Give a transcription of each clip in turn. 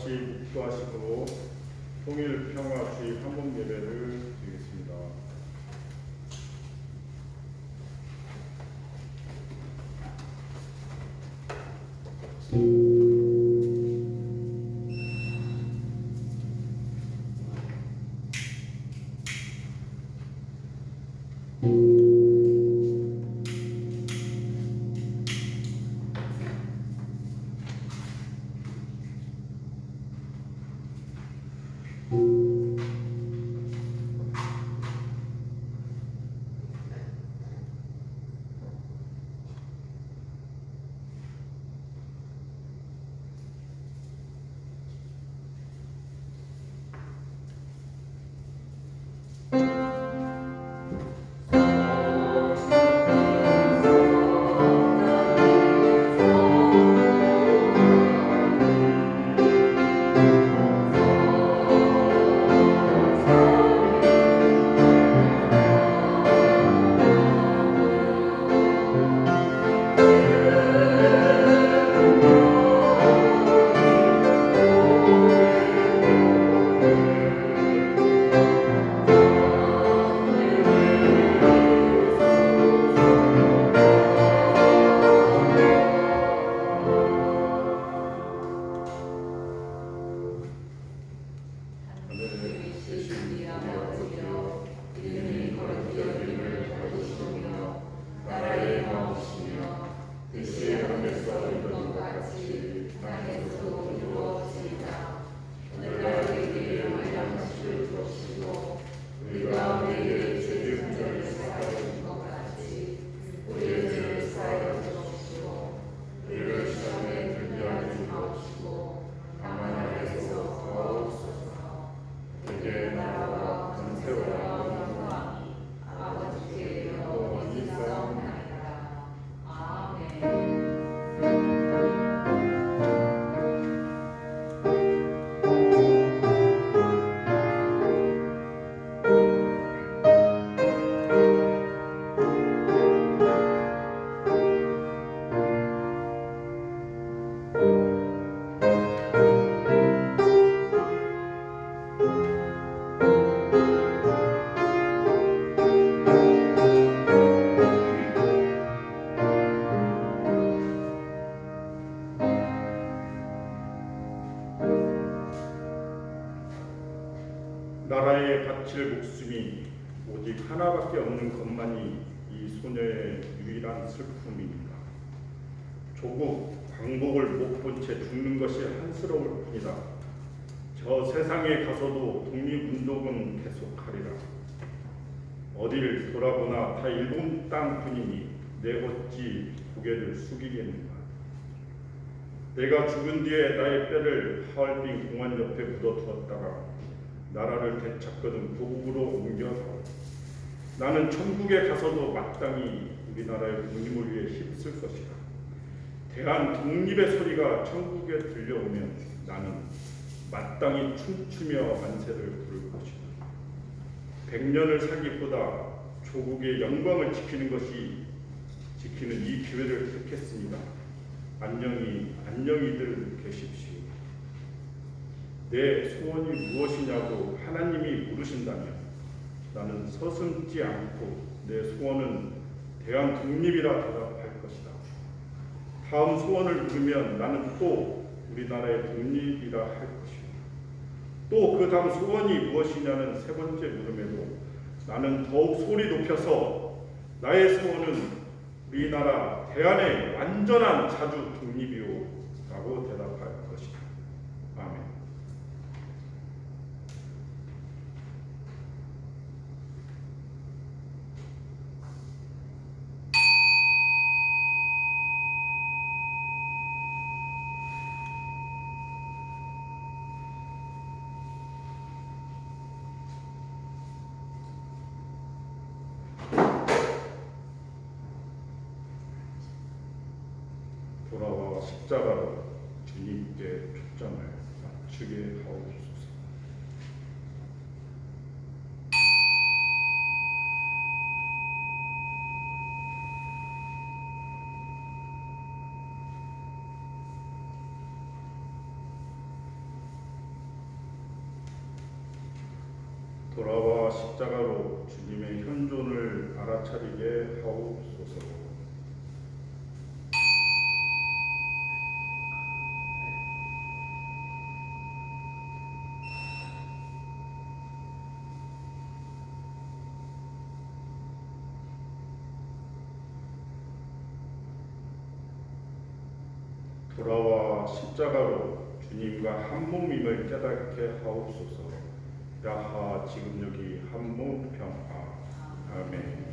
같이 묵도하시고 통일 평화 주의 한복 예배를 드리겠습니다. 나라에 바칠 목숨이 오직 하나밖에 없는 것만이 이 소녀의 유일한 슬픔입니다. 조국 광복을 못 본 채 죽는 것이 한스러울 뿐이다. 저 세상에 가서도 독립운동은 계속하리라. 어딜 돌아보나 다 일본 땅뿐이니 내 어찌 고개를 숙이겠는가. 내가 죽은 뒤에 나의 뼈를 하얼빈 공원 옆에 묻어두었다가 나라를 되찾거든 고국으로 옮겨서 나는 천국에 가서도 마땅히 우리나라의 독립을 위해 힘쓸 것이다. 대한 독립의 소리가 천국에 들려오면 나는 마땅히 춤추며 만세를 부를 것이다. 100년을 살기보다 조국의 영광을 지키는 이 기회를 택했습니다. 안녕히들 계십시오. 내 소원이 무엇이냐고 하나님이 물으신다면 나는 서슴지 않고 내 소원은 대한 독립이라 대답할 것이다. 다음 소원을 물으면 나는 또 우리나라의 독립이라 할 것이고 또 그 다음 소원이 무엇이냐는 세 번째 물음에도 나는 더욱 소리 높여서 나의 소원은 우리나라 대한의 완전한 자주 독립이오 라고 대답할 것이다. 아멘. 돌아와 십자가로 주님께 초점을 맞추게 하옵소서. 돌아와 십자가로 주님의 현존을 알아차리게 하옵소서. 돌아와 십자가로 주님과 한 몸임을 깨닫게 하옵소서. 야하 지금 여기 한 몸 평화. 아멘.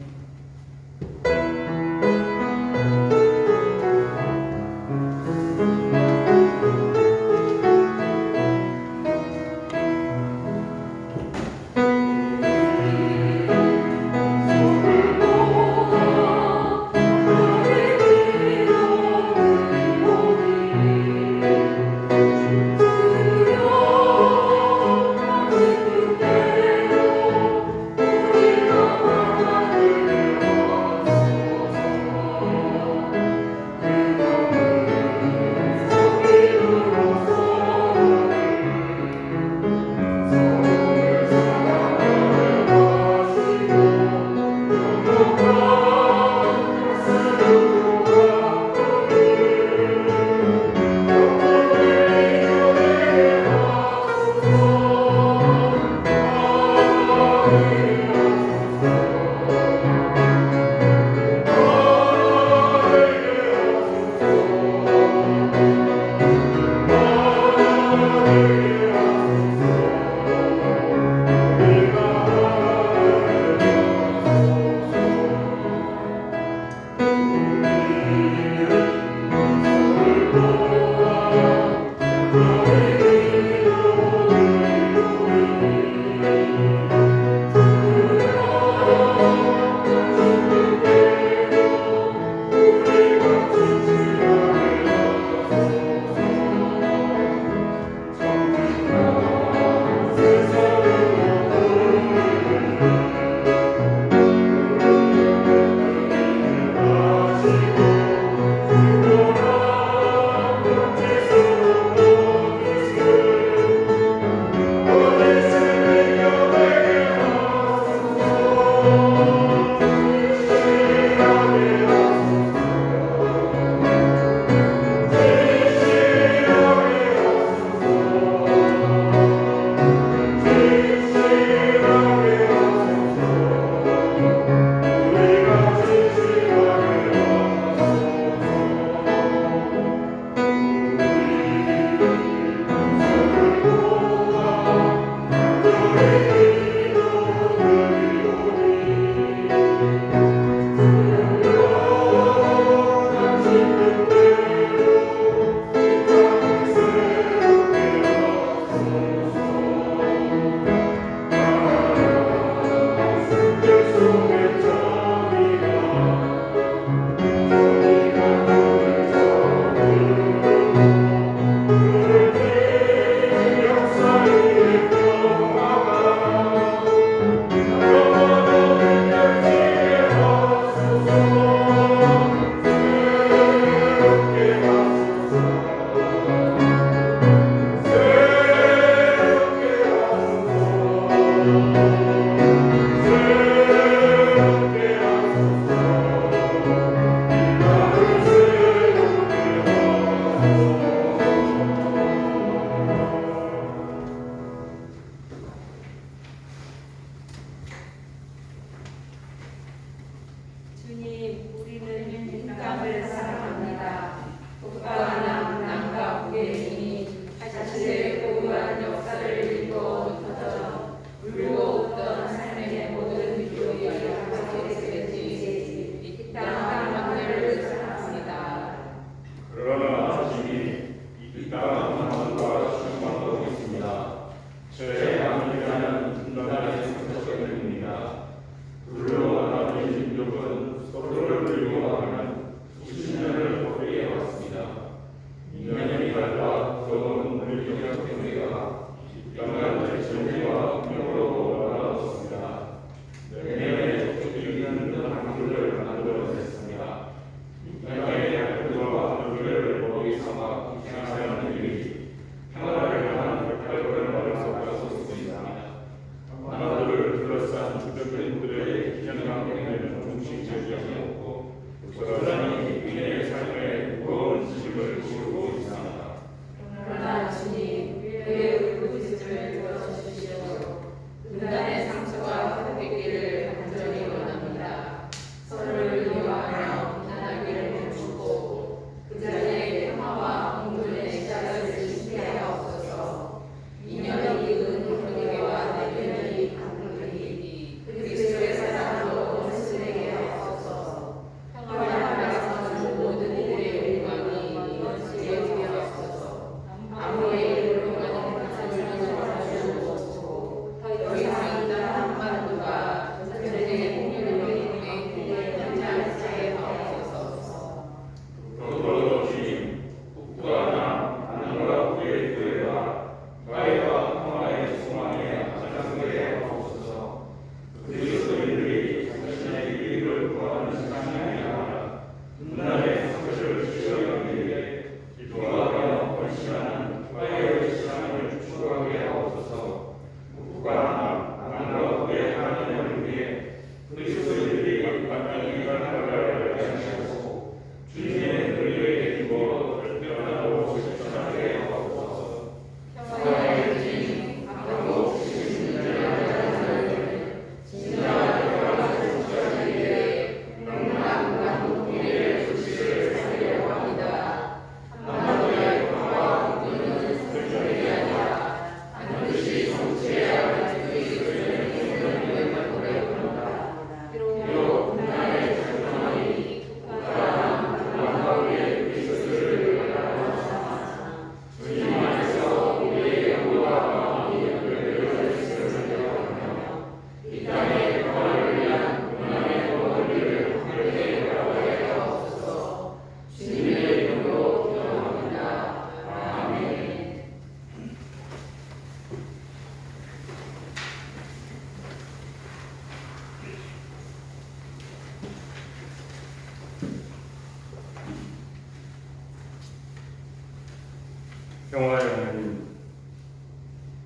평화의 하나님,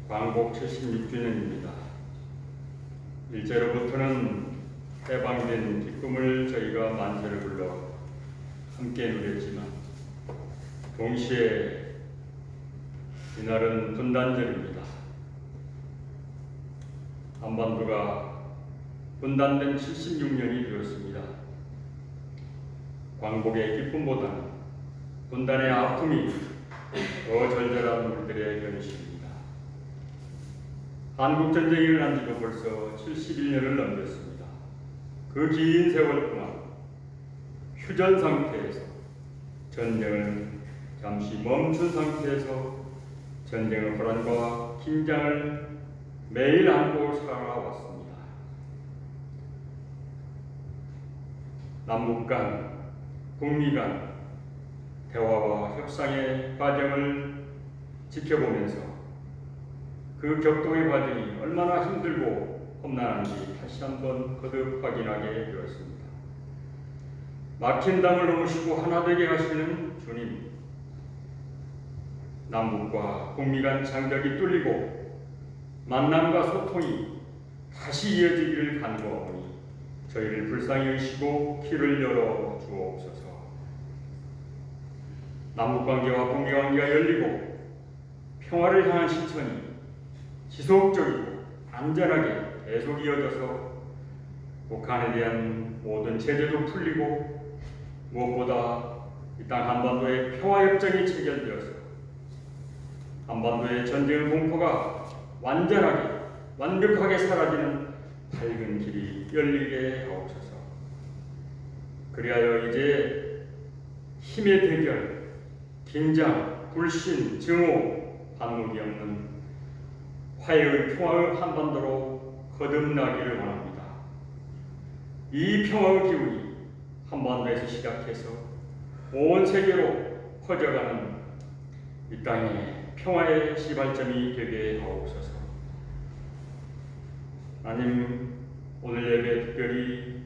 광복 76주년입니다. 일제로부터는 해방된 기쁨을 저희가 만세를 불러 함께 누렸지만 동시에 이날은 분단절입니다. 한반도가 분단된 76년이 되었습니다. 광복의 기쁨보다는 분단의 아픔이 더 절절한 우리들의 현실입니다. 한국전쟁이 일어난 지도 벌써 71년을 넘겼습니다. 그 긴 세월 동안 휴전 상태에서 전쟁을 잠시 멈춘 상태에서 전쟁의 불안과 긴장을 매일 안고 살아왔습니다. 남북 간, 북미 간 대화와 협상의 과정을 지켜보면서 그 격동의 과정이 얼마나 힘들고 험난한지 다시 한번 거듭 확인하게 되었습니다. 막힌 담을 넘으시고 하나 되게 하시는 주님, 남북과 북미 간 장벽이 뚫리고 만남과 소통이 다시 이어지기를 간구하오니 저희를 불쌍히 여기시고 길을 열어 주옵소서. 남북관계와 북미관계가 열리고 평화를 향한 실천이 지속적이고 안전하게 계속 이어져서 북한에 대한 모든 제재도 풀리고 무엇보다 이 땅 한반도의 평화협정이 체결되어서 한반도의 전쟁의 공포가 완벽하게 사라지는 밝은 길이 열리게 하옵소서. 그리하여 이제 힘의 대결, 긴장, 불신, 증오, 반목이 없는 화해의 평화의 한반도로 거듭나기를 원합니다. 이 평화의 기운이 한반도에서 시작해서 온 세계로 퍼져가는 이 땅의 평화의 시발점이 되게 하옵소서. 하나님, 오늘 예배 특별히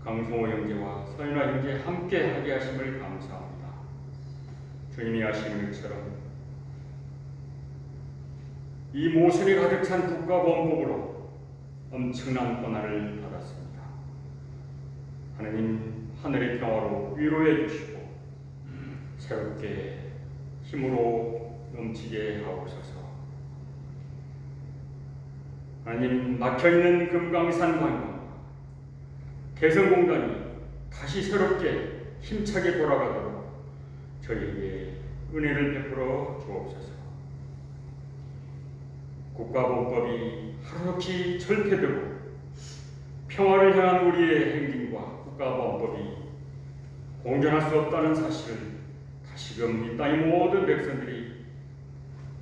강성호 형제와 서윤아 형제 함께 하게 하심을 감사합니다. 주님이 하시는 것처럼 이 모순이 가득 찬 국가보안법으로 엄청난 고난을 받았습니다. 하나님, 하늘의 평화로 위로해 주시고 새롭게 힘으로 넘치게 하옵소서. 하나님, 막혀있는 금강산 관광 개성공단이 다시 새롭게 힘차게 돌아가도록 저희에게 은혜를 베풀어 주옵소서. 국가보안법이 하루속히 철폐되고 평화를 향한 우리의 행진과 국가보안법이 공존할 수 없다는 사실을 다시금 이 땅의 모든 백성들이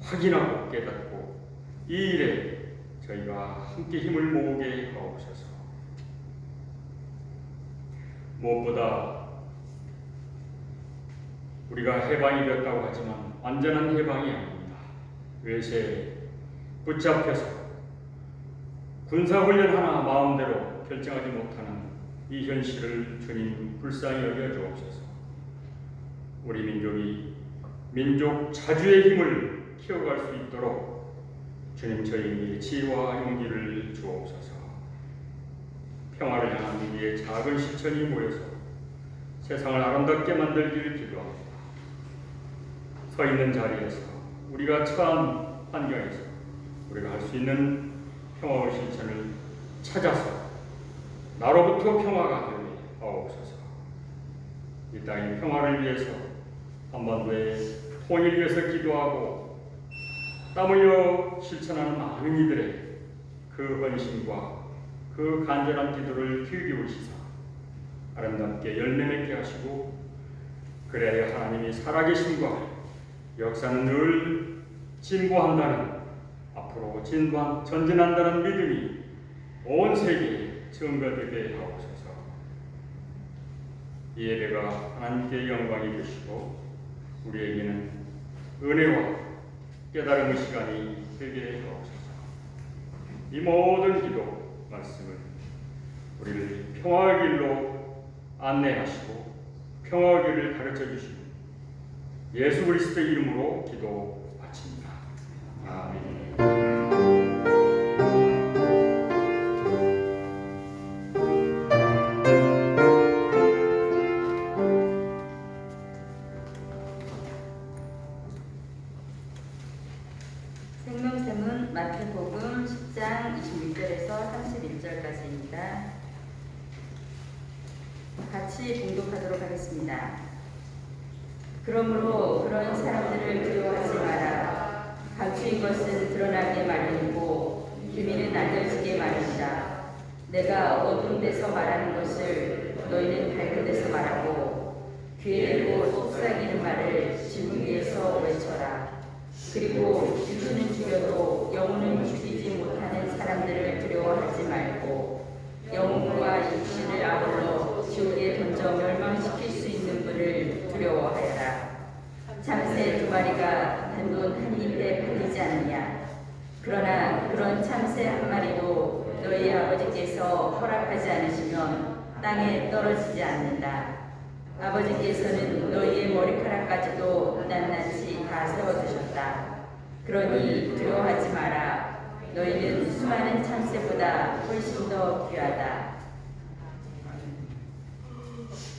확인하고 깨닫고 이 일에 저희가 함께 힘을 모으게 하옵소서. 무엇보다 우리가 해방이 되었다고 하지만 완전한 해방이 아닙니다. 외세에 붙잡혀서 군사훈련 하나 마음대로 결정하지 못하는 이 현실을 주님 불쌍히 여겨 주옵소서. 우리 민족이 민족 자주의 힘을 키워갈 수 있도록 주님 저희에게 지혜와 용기를 주옵소서. 평화를 향한 우리의 작은 실천이 모여서 세상을 아름답게 만들기를 기도합니다. 서 있는 자리에서 우리가 처한 환경에서 우리가 할 수 있는 평화의 실천을 찾아서 나로부터 평화가 되게 하옵소서. 이 땅의 평화를 위해서 한반도의 통일을 위해서 기도하고 땀 흘려 실천하는 많은 이들의 그 헌신과 그 간절한 기도를 귀 기울이시사 아름답게 열매 맺게 하시고 그래야 하나님이 살아계심과 역사는 늘 진보한다는 앞으로 전진한다는 믿음이 온 세계에 증거되게 하옵소서. 이 예배가 하나님께 영광이 되시고 우리에게는 은혜와 깨달음의 시간이 되게 하옵소서. 이 모든 기도 말씀을 우리를 평화의 길로 안내하시고 평화의 길을 가르쳐 주시고 예수 그리스도의 이름으로 기도받습니다. 아멘. 생명샘은 마태복음 10장 26절에서 31절까지입니다. 같이 봉독하도록 하겠습니다. 그러므로 그런 사람들을 두려워하지 마라. 감추인 것은 드러나게 마련이고 비밀은 알려지게 마련이다. 내가 어두운 데서 말하는 것을 너희는 밝은 데서 말하고 귀에 대고 속삭이는 말을 지붕 위에서 외쳐라. 그리고 육신은 죽여도 영혼은 죽이지 못하는 사람들을 두려워하지 말고 영혼과 육신을 아울러 지옥에 던져 멸망시킬 수 있는 분을 두려워하여라. 참새 두 마리가 단돈 한 입에 팔리지 않느냐. 그러나 그런 참새 한 마리도 너희 아버지께서 허락하지 않으시면 땅에 떨어지지 않는다. 아버지께서는 너희의 머리카락까지도 낱낱이 다 세워두셨다. 그러니 두려워하지 마라. 너희는 수많은 참새보다 훨씬 더 귀하다.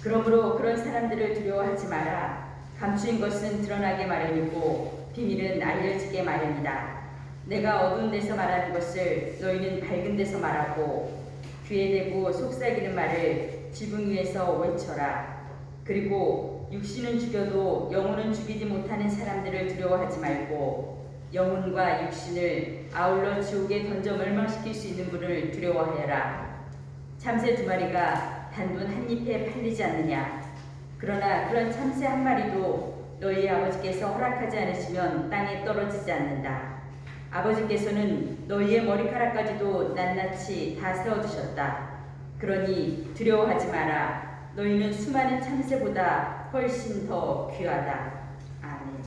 그러므로 그런 사람들을 두려워하지 마라. 감추인 것은 드러나게 마련이고 비밀은 알려지게 마련이다. 내가 어두운 데서 말하는 것을 너희는 밝은 데서 말하고 귀에 대고 속삭이는 말을 지붕 위에서 외쳐라. 그리고 육신은 죽여도 영혼은 죽이지 못하는 사람들을 두려워하지 말고 영혼과 육신을 아울러 지옥에 던져 멸망시킬 수 있는 분을 두려워하여라. 참새 두 마리가 단돈 한 잎에 팔리지 않느냐. 그러나 그런 참새 한 마리도 너희 아버지께서 허락하지 않으시면 땅에 떨어지지 않는다. 아버지께서는 너희의 머리카락까지도 낱낱이 다 세워두셨다. 그러니 두려워하지 마라. 너희는 수많은 참새보다 훨씬 더 귀하다. 아멘.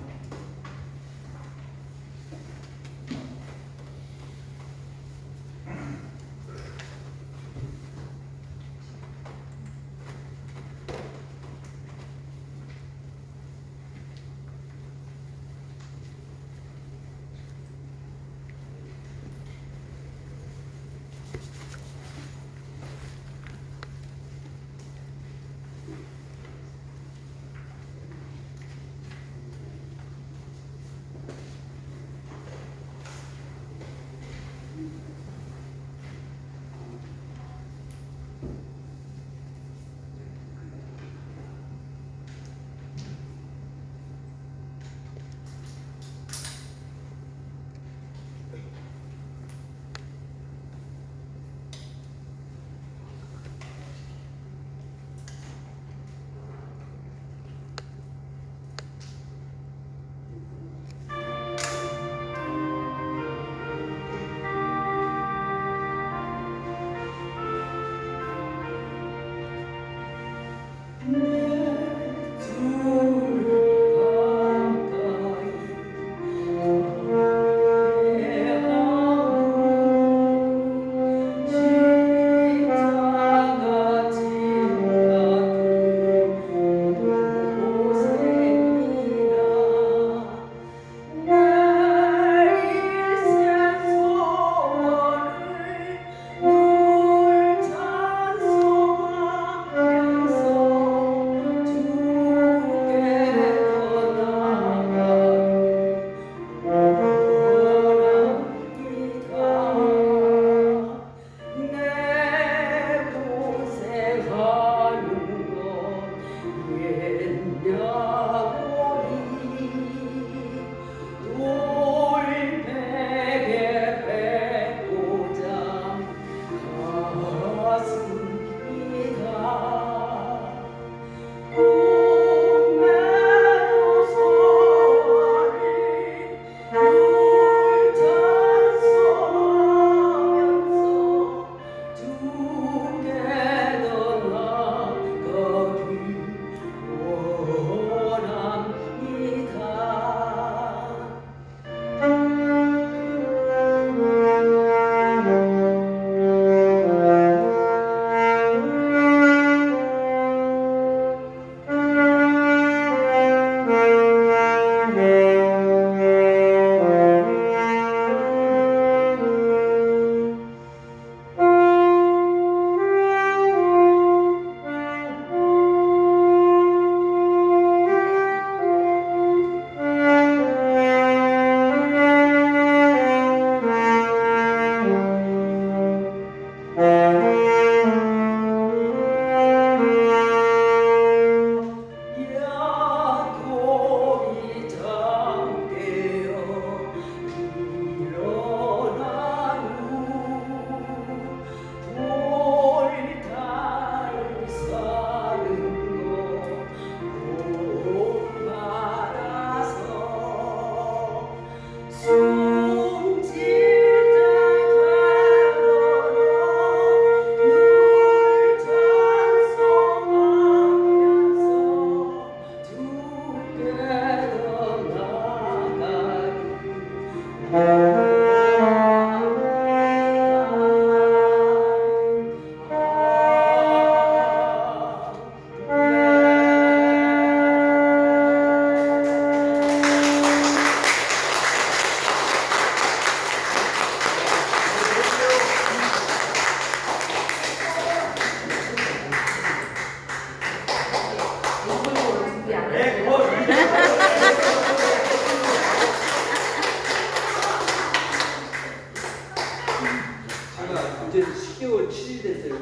제가 이제 10개월 7일 됐어요.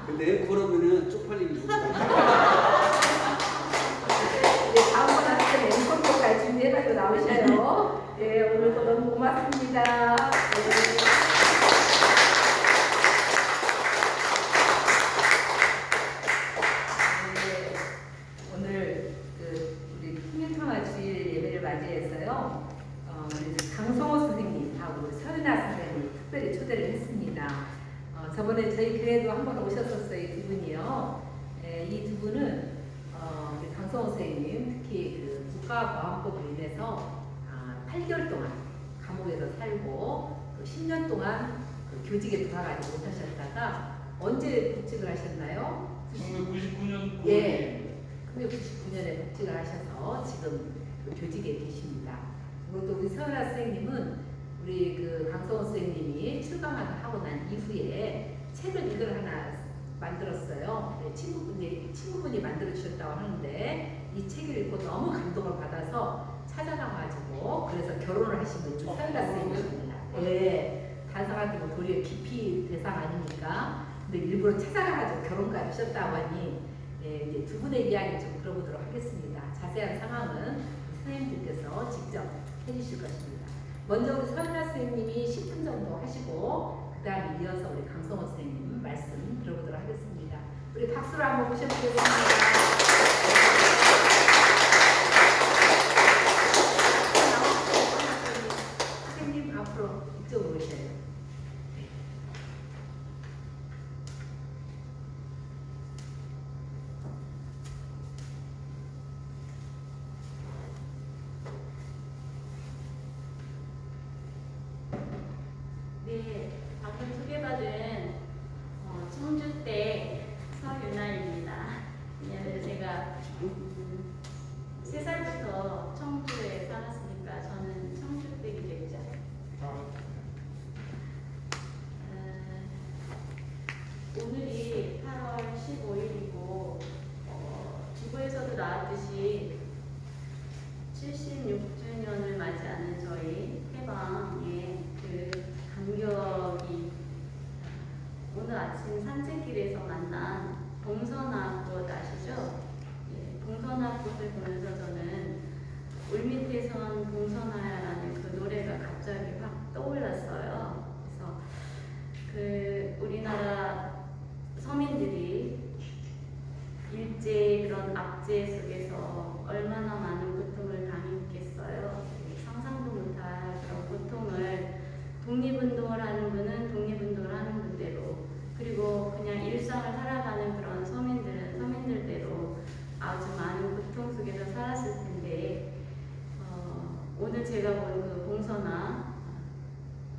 근데 그러면은 쪽팔리기 못 다음번에 앵콜곡 잘 준비해가지고 나오셔요. 네, 오늘도 너무 고맙습니다. 네. 네, 오늘 우리 통일평화 주일 예배를 맞이해서요. 우리 강성호 선생님하고 서윤아 선생님 특별히 초대를 했습니다. 저번에 저희 교회도 한번 오셨었어요. 이 두 분이요. 이 두 분은 우리 강성호 선생님 특히 그 국가보안법으로 인해서 8개월 동안 감옥에서 살고 또 10년 동안 그 교직에 들어가지 못하셨다가 언제 복직을 하셨나요? 1999년 예, 1999년에 복직을 하셔서 지금 그 교직에 계십니다. 그리고 또 우리 서은아 선생님은 우리 그 강성원 선생님이 출강하고 난 이후에 책을 이걸 하나 만들었어요. 네, 친구분이 만들어 주셨다고 하는데 이 책을 읽고 너무 감동을 받아서 찾아가가지고 그래서 결혼을 하신 분이 서은아 선생님이십니다. 예, 단상한테 뭐 도리어 깊이 대상 아닙니까? 근데 일부러 찾아가가지고 결혼까지 하셨다고 하니 예, 이제 두 분의 이야기 좀 들어보도록 하겠습니다. 자세한 상황은 선생님들께서 직접 해주실 것입니다. 먼저 우리 서은아 선생님이 10분 정도 하시고 그 다음에 이어서 우리 강성호 선생님 말씀 들어보도록 하겠습니다. 우리 박수로 한번 모셔보겠습니다. 선생님 앞으로 이쪽으로 오셔요. 네, 방금 소개받은 청주댁 서윤아입니다. 왜냐하면 제가 3살부터 청주에 살았으니까 저는 청주댁이 됐죠. 오늘이 8월 15일이고 주부에서도 나왔듯이 76주년을 맞이하는 저희 해방의 그 감격이 오늘 아침 산책길에서 만난 봉선화꽃 아시죠? 예, 봉선화꽃을 보면서 저는 울밑에선 봉선화야라는 그 노래가 갑자기 확 떠올랐어요. 그래서 그 우리나라 서민들이 일제 그런 압제 속에서 얼마나 많은 고통을 당했겠어요. 상상도 못할 그런 고통을 독립운동을 하는 분은 독립운동을 하는 분대로 그리고 그냥 일상을 살아가는 그런 서민들은 서민들대로 아주 많은 고통 속에서 살았을 텐데 오늘 제가 본 그 봉선화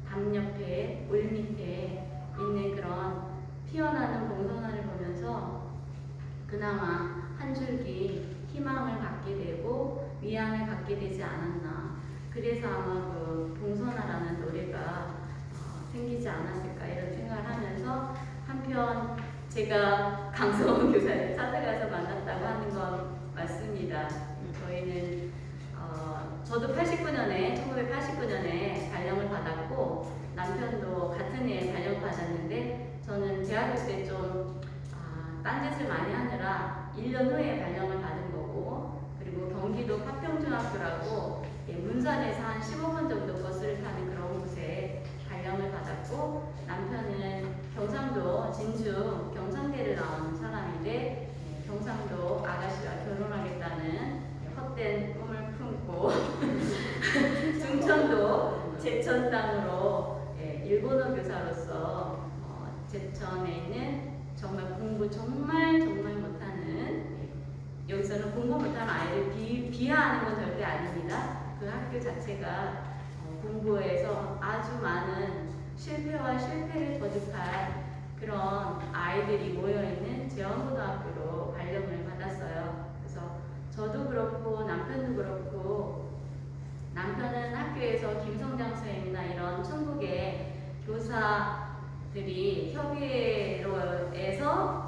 담 옆에 울 밑에 있는 그런 피어나는 봉선화를 보면서 그나마 한 줄기 희망을 갖게 되고 위안을 갖게 되지 않았나. 그래서 아마 그 봉선화라는 노래가 생기지 않았을까 이런 생각을 하면서 한편 제가 강성원 교사를 찾아가서 만났다고 하는 건 맞습니다. 저희는 저도 1989년에 발령을 받았고 남편도 같은 해에 발령 받았는데 저는 대학교 때 좀 딴짓을 많이 하느라 1년 후에 발령을 받은 거고 그리고 경기도 파평중학교라고 문산에서 한 15분 정도 버스를 타는 그런 곳에 발령을 받았고 남편은 경상도 진주 경상대를 나온 사람인데 경상도 아가씨와 결혼하겠다는 헛된 꿈을 품고 중천도 제천 땅으로 일본어 교사로서 제천에 있는 정말 공부 정말 못하는 여기서는 공부 공부 못하는 아이를 비하하는 건 절대 아닙니다. 그 학교 자체가 공부에서 아주 많은 실패와 실패를 거듭한 그런 아이들이 모여있는 재원고등학교로 발령을 받았어요. 그래서 저도 그렇고 남편도 그렇고, 남편은 학교에서 김성장 선생님이나 이런 천국의 교사들이 협의회로에서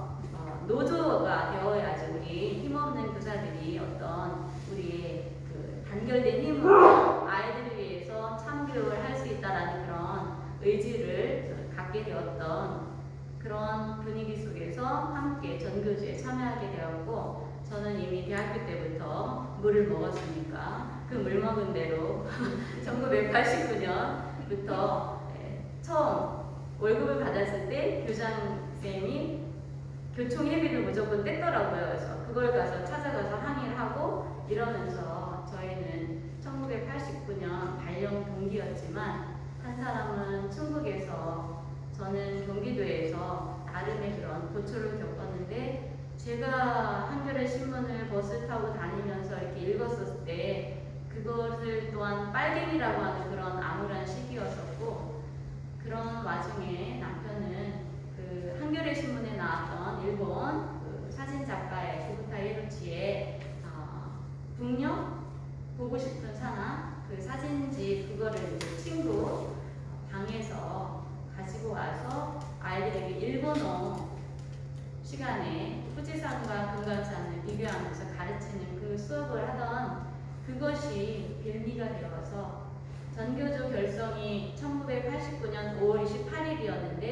노조가 되어야지 우리 힘없는 교사들이 어떤 우리의 그 단결된 힘으로 아이들을 위해서 참교육을 할 수 있다라는 그런 의지를 갖게 되었던 그런 분위기 속에서 함께 전교조에 참여하게 되었고, 저는 이미 대학교 때부터 물을 먹었으니까 그 물 먹은 대로 1989년부터 처음 월급을 받았을 때 교장쌤이 교총회비를 무조건 뗐더라고요. 그래서 그걸 가서 찾아가서 항의를 하고 이러면서 저희는 1989년 발령 동기였지만 한 사람은 충북에서, 저는 경기도에서 나름의 그런 고초를 겪었는데, 제가 한겨레 신문을 버스 타고 다니면서 이렇게 읽었을 때 그것을 또한 빨갱이라고 하는 그런 암울한 시기였었고, 그런 와중에 남편은 그 한겨레 신문에 나왔던 일본 그 사진 작가의 구부타 히로치의 북녘 보고 싶은 사나 그 사진집, 그거를 이제 친구 방에서 가지고 와서 아이들에게 일본어 시간에富士山과 금강산을 비교하면서 가르치는 그 수업을 하던 그것이 빌미가 되어서 전교조 결성이 1989년 5월 28일이었는데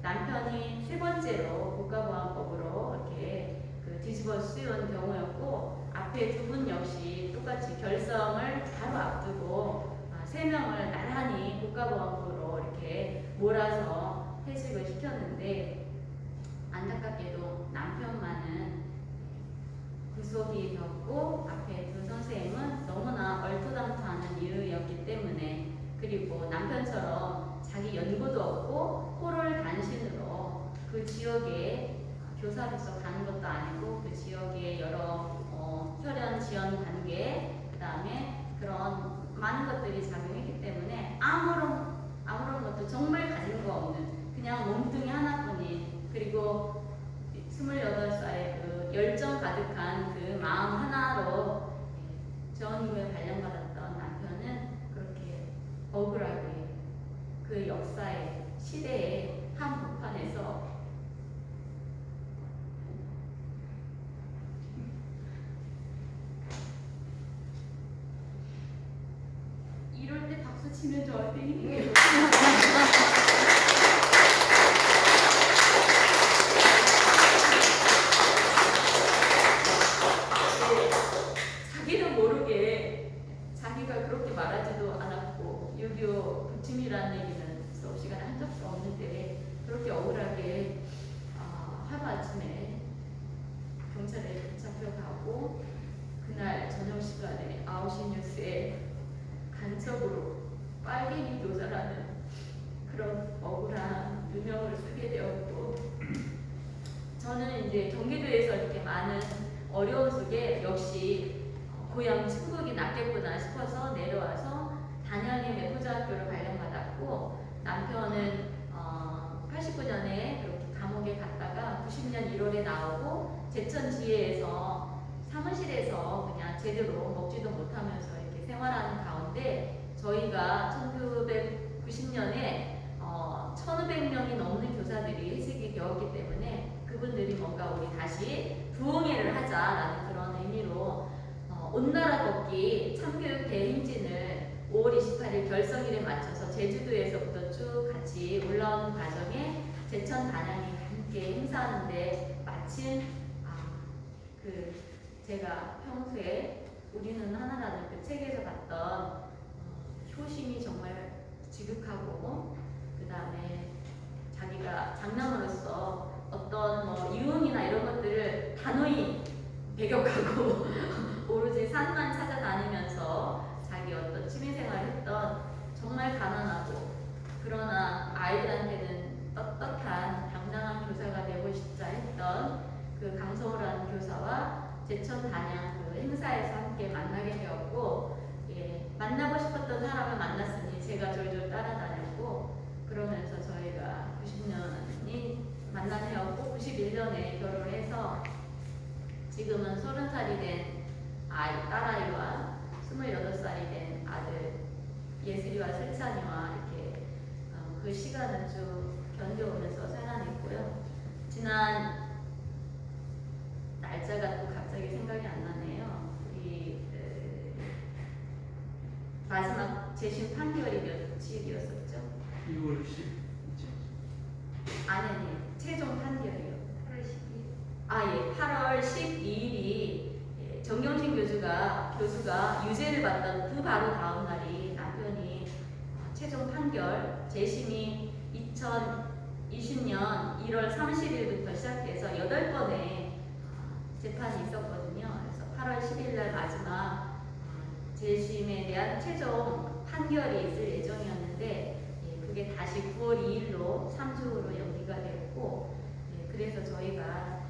남편이 세 번째로 국가보안법으로 이렇게 그 뒤집어 씌운 경우였고, 앞에 두 분 역시 똑같이 결성을 바로 앞두고 세 명을 나란히 국가보안법으로 이렇게 몰아서 퇴직을 시켰는데, 안타깝게도 남편만은 구속이 되었고 앞에 두 선생님은 너무나 얼토당토하는 이유였기 때문에, 그리고 남편처럼 자기 연고도 없고 호를 단신으로 그 지역에 교사로서 가는 것도 아니고 그 지역의 여러 혈연 지연 관계, 그 다음에 그런 많은 것들이 작용했기 때문에 아무런 것도 정말 가진 거 없는 그냥 몸뚱이 하나뿐인, 그리고 28살의 그 열정 가득한 그 마음 하나로 재원구에 발령받았던 남편은 그렇게 억울하게 그 역사의 시대의 한복판에서 이럴 때 박수 치면 저한테 힘이 돼요. 자기도 모르게, 자기가 그렇게 말하지도 않았고 6.25 부침이라는 얘기는 수업 시간에 한 적도 없는데 그렇게 억울하게 하루아침에 경찰에 잡혀가고, 그날 저녁 시간에 9시 뉴스에 간첩으로 빨갱이 교사라는 그런 억울한 유명을 쓰게 되었고, 저는 이제 경기도에서 이렇게 많은 어려운 속에 역시 고향 충북이 낫겠구나 싶어서 내려와서 단양의 매포자학교를 발령받았고, 남편은 89년에 그렇게 감옥에 갔다가 90년 1월에 나오고 제천지회에서 사무실에서 그냥 제대로 먹지도 못하면서 이렇게 생활하는 가운데, 저희가 1990년에 1,500명이 넘는 교사들이 해직이 되었기 때문에 그분들이 뭔가 우리 다시 부흥회를 하자라는 그런 의미로 온 나라 걷기 참교육 대행진을 5월 28일 결성일에 맞춰서 제주도에서부터 쭉 같이 올라오는 과정에 제천 단양이 함께 행사하는데, 마침 그 제가 평소에 우리는 하나라는 그 책에서 봤던 효심이 정말 지극하고, 그 다음에 자기가 장남으로서 어떤 뭐 유흥이나 이런 것들을 단호히 배격하고 오로지 산만 찾아다니면서 자기 어떤 취미생활을 했던 정말 가난하고 그러나 아이들한테는 떳떳한 당당한 교사가 되고 싶자 했던 그 강성호라는 교사와 제천 단양 그 어떤 사람을 만났으니 제가 졸졸 따라다녔고, 그러면서 저희가 90년이 만난 해였고 91년에 결혼을 해서 지금은 30살이 된 딸아이와 28살이 된 아들 예슬이와 슬찬이와 이렇게 그 시간을 쭉 견뎌오면서 살아냈고요. 지난 날짜가 또 갑자기 생각이 안 나네요. 우리 마지막 재심 판결이 며칠이었었죠? 6월 10일. 아니, 최종 판결이요. 8월 12일. 예, 8월 12일이 정경심 교수가 유죄를 받던 그 바로 다음 날이 남편이 최종 판결 재심이 2020년 1월 30일부터 시작해서 8번의 재판이 있었거든요. 그래서 8월 10일 날 마지막 재심에 대한 최종 판결이 있을 예정이었는데 그게 다시 9월 2일로 3주로 연기가 되었고, 그래서 저희가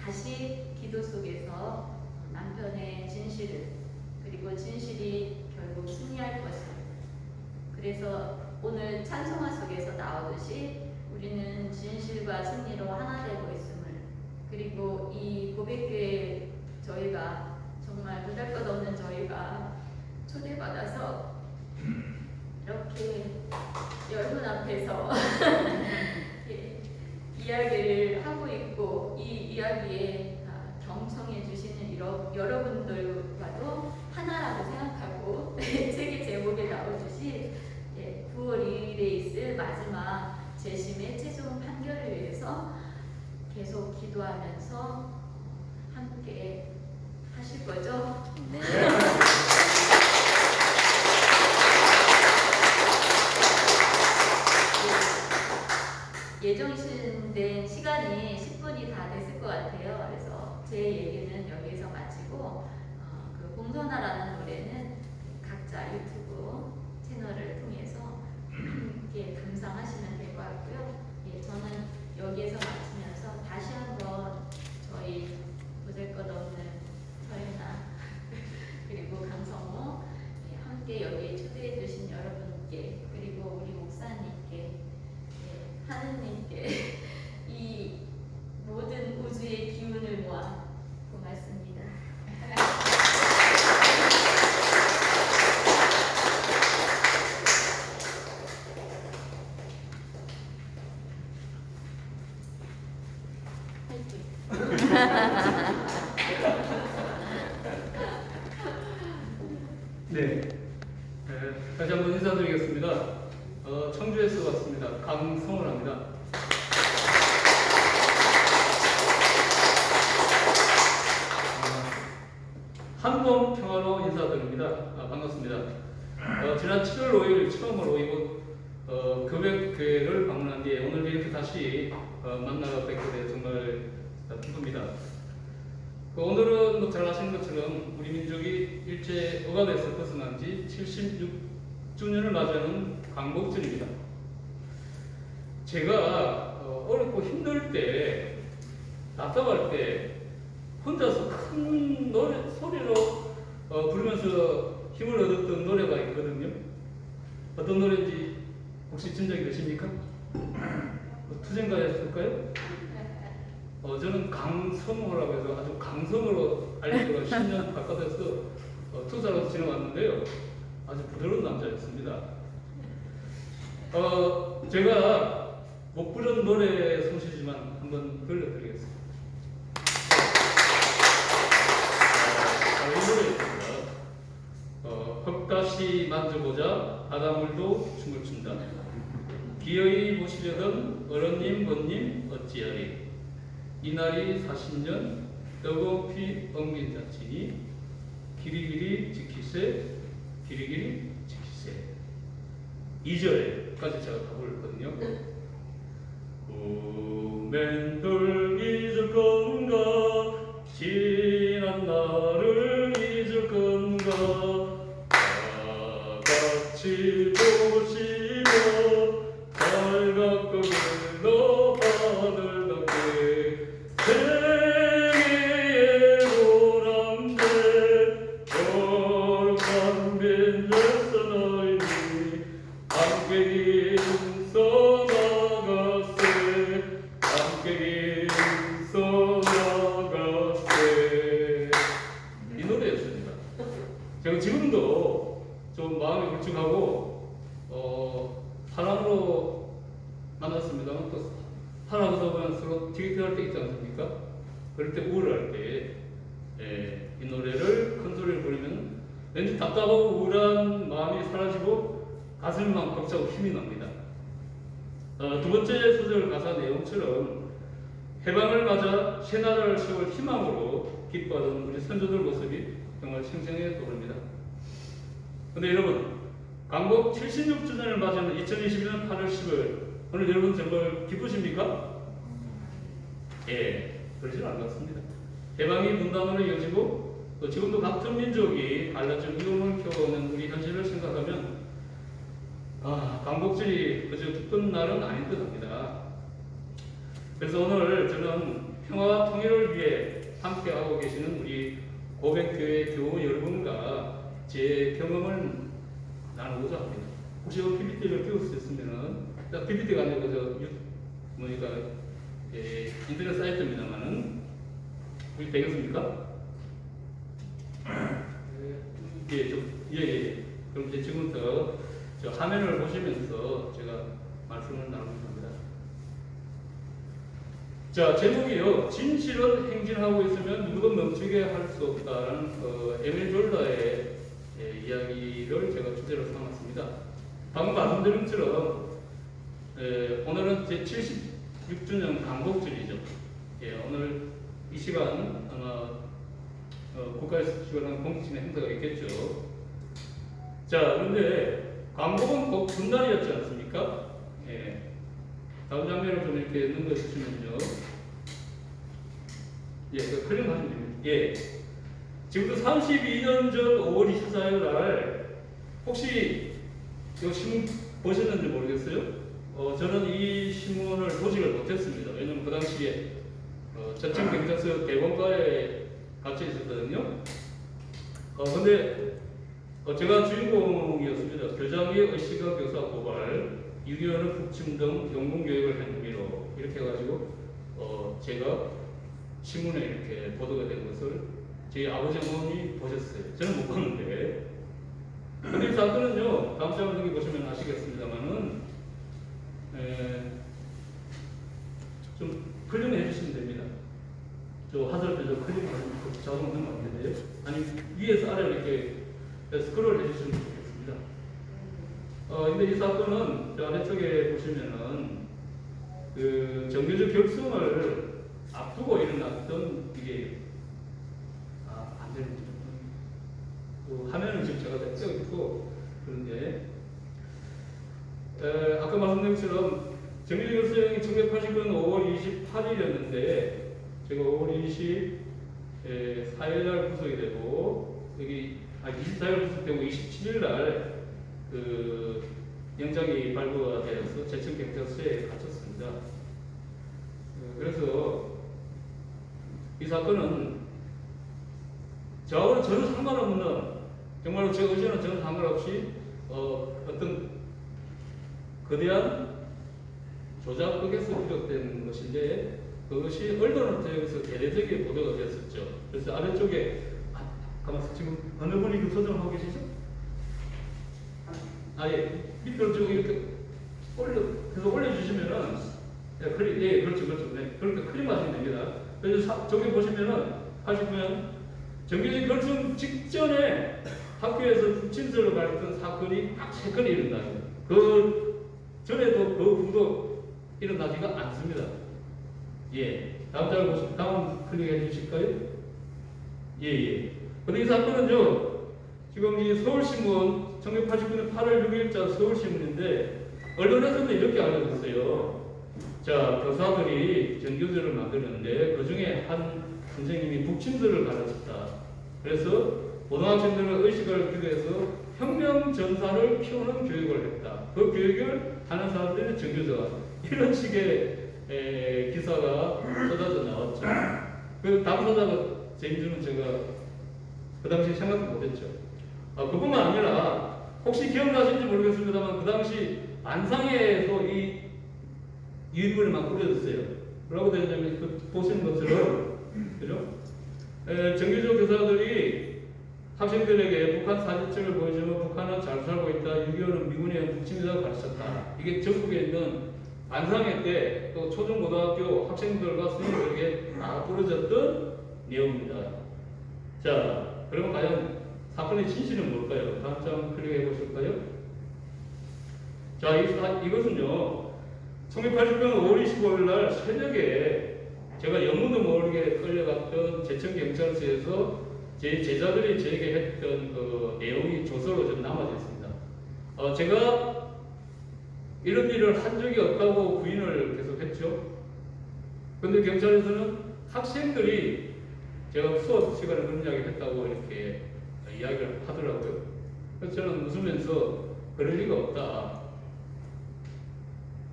다시 기도 속에서 남편의 진실을, 그리고 진실이 결국 승리할 것을, 그래서 오늘 찬송가 속에서 나오듯이 우리는 진실과 승리로 하나 되고 있음을, 그리고 이 고백교회 저희가 정말 보잘것없는 저희가 초대받아서 이렇게 여러분 앞에서 이야기를 하고 있고, 이 이야기에 경청해 주시는 여러분들과도 하나라고 생각하고 책의 제목에 나오듯이 9월 2일에 있을 마지막 재심의 최종 판결을 위해서 계속 기도하면서 함께 하실 거죠? 네. 예정된 시간이 10분이 다 됐을 것 같아요. 그래서 제 얘기는 여기서 마치고 그 공선화라는 노래는 각자 유튜브 채널을 통해서 함께 감상하시면 될 것 같고요. 저는 여기에서 마치면서 다시 한번 저희 보잘것없는 서연아 그리고 강성호 함께 여기에 초대해 주신 여러분께, 그리고 우리 목사님께, 하느님께 이 모든 우주의 기운을 모아 고맙습니다. 네, 다시 한번 인사드리겠습니다. 청주에서 왔습니다. 강성을 합니다. 한번 평화로 인사드립니다. 반갑습니다. 지난 7월 5일 처음으로 이곳 교백교회를 방문한 뒤에 오늘 이렇게 다시 만나 뵙게 돼 정말 기쁩니다. 오늘은 잘 아시는 것처럼 우리 민족이 일제 억압에서 벗어난 지 76주년을 맞이하는 광복절입니다. 제가 어렵고 힘들 때, 답답할 때 혼자서 큰 소리로 부르면서 힘을 얻었던 노래가 있거든요. 어떤 노래인지 혹시 짐작이 되십니까? 투쟁가였을까요? 저는 강성호라고 해서 아주 강성으로 알려져 10년 바깥에서 투자로 지내왔는데요. 아주 부드러운 남자였습니다. 제가 못 부른 노래 솜씨지만 한번 들려드리겠습니다. 이 노래입니다. 헛다시 만져보자 바닷물도 춤을 춘다. 기어이 보시려던 어른님 번님 어찌하리. 이날이 40년 떡없이 엉긴 자치니 기리기리 지키세 기리기리 지키세. 2절까지 제가 가보거든요. 맨돌 잊을 건가 지난 날을 잊을 건가 다같이 보시며 달갑고 흘러 하늘답게 세계의 보람대 거룩한 빈들 제가 지금도 좀 마음이 굵직하고 사랑으로 만났습니다만 또 살아가다 보면 서로 티격태격할 때 있지 않습니까? 그럴 때 우울할 때 이 노래를 큰 소리를 부르면 왠지 답답하고 우울한 마음이 사라지고 가슴만 벅 차고 힘이 납니다. 두 번째 소절 가사 내용처럼 해방을 맞아 새나라를 세울 희망으로 기뻐하던 우리 선조들 모습이 정말 생생하게 떠오릅니다. 근데 여러분, 광복 76주년을 맞이하는 2020년 8월 10일 오늘 여러분 정말 기쁘십니까? 예, 그러지는 않았습니다. 해방이 분단으로 이어지고 또 지금도 같은 민족이 갈라진 미움을 키워오는 우리 현실을 생각하면 광복절이 그저 기쁜 날은 아닌 듯 합니다. 그래서 오늘 저는 평화와 통일을 위해 함께하고 계시는 우리 고백교회 교우 여러분과 제 경험을 나누고자 합니다. 혹시 PPT를 띄울 수 있으면은, PPT가 아니고 인터넷 사이트입니다만은 혹시 되겠습니까? 예. 그럼 이제 지금부터 저 화면을 보시면서 제가 말씀을 나누겠습니다. 자, 제목이요. 진실은 행진하고 있으면 누구도 멈추게 할 수 없다라는 에밀 졸다의 이야기를 제가 주제로 삼았습니다. 방금 말씀드린 것처럼 오늘은 제76주년 광복절이죠. 오늘 이 시간 아마 국가에서 주관하는 공식적인 행사가 있겠죠. 자, 그런데 광복은 꼭 분단이었지 않습니까? 다음 장면을 좀 이렇게 넘겨주시면요. 그 클릭하시면 됩니다. 지금부터 32년 전 5월 24일 날 혹시 이 신문 보셨는지 모르겠어요. 저는 이 신문을 보지를 못했습니다. 왜냐면 그 당시에 저층 경찰서 대법관에 갇혀 있었거든요. 근데 제가 주인공이었습니다. 교장의 의식과 교사 고발, 6.25는 북침 등 영문교육을 한 혐의로 이렇게 해가지고 제가 신문에 이렇게 보도가 된 것을 제 아버지 어머니 보셨어요. 저는 못 봤는데. 근데 이 사건은요, 다음 장면 보시면 아시겠습니다만은 좀 클릭을 해주시면 됩니다. 저 화살표 좀 클릭하면 자동으로 하면 안 되는데요. 아니 위에서 아래로 이렇게 스크롤 해주시면 좋겠습니다. 근데 이 사건은 저 아래쪽에 보시면은 그 정규직 결성을 앞두고 일어났던 이게 안 되는지 화면은 지금 제가 다 찍어있고 그런데 아까 말씀드린 것처럼 정규직 결성이 1989년 5월 28일이었는데 제가 5월 24일 날 구속이 되고 24일 구속되고 27일 날 그 영장이 발부가 되어서 제천 경찰서에 갇혔습니다. 그래서 이 사건은 저하고는 전혀 상관없는, 정말로 제 의지와는 전혀 상관없이 어떤 거대한 조작극에서 비롯된 것인데 그것이 언론을 통해서 대대적인 보도가 되었었죠. 그래서 아래쪽에 가만있어. 지금 어느 분이 그 소장하고 계시죠? 밑으로 쭉 이렇게 계속 올려주시면은 그렇죠. 네, 그렇게 클릭하시면 됩니다. 그래서 저기 보시면은 하시면 정규직 결성 직전에 학교에서 북침설로 가했던 사건이 딱 3건이 일어납니다. 그 전에도 그 후도 일어나지가 않습니다. 다음 장 보시면 다음 클릭해 주실까요? 근데 이 사건은요, 지금 이 서울신문 1989년 8월 6일자 서울신문인데 언론에서는 이렇게 알려졌어요. 자, 교사들이 전교조를 만들었는데 그 중에 한 선생님이 북침설을 가르쳤다. 그래서 고등학생들의 의식을 기도해서 혁명 전사를 키우는 교육을 했다. 그 교육을 하는 사람들이 전교조가 이런 식의 기사가 쏟아져 나왔죠. 그 당사자가 제임즈는 제가 그 당시에 생각도 못했죠. 그뿐만 아니라 혹시 기억나시는지 모르겠습니다만 그 당시 안상에서 이 유인물이 막 뿌려졌어요. 뭐라고 되냐면 보시는 것처럼 그죠? 정규직 교사들이 학생들에게 북한 사진첩을 보여주면 북한은 잘 살고 있다, 6.25는 미군의 북침이라고 가르쳤다. 이게 전국에 있는 안상회 때 또 초중고등학교 학생들과 선생님들에게 다 부러졌던 내용입니다. 자, 그러면 과연 사건의 진실은 뭘까요? 다음 장 클릭해 보실까요? 자, 이것은요, 1980년 5월 25일 날 새벽에 제가 영문도 모르게 끌려갔던 제천경찰서에서 제 제자들이 저에게 했던 그 내용이 조서로 좀 남아져 있습니다. 제가 이런 일을 한 적이 없다고 부인을 계속했죠. 근데 경찰에서는 학생들이 제가 수업 시간에 그런 이야기를 했다고 이렇게 이야기를 하더라고요. 그래서 저는 웃으면서 그럴 리가 없다.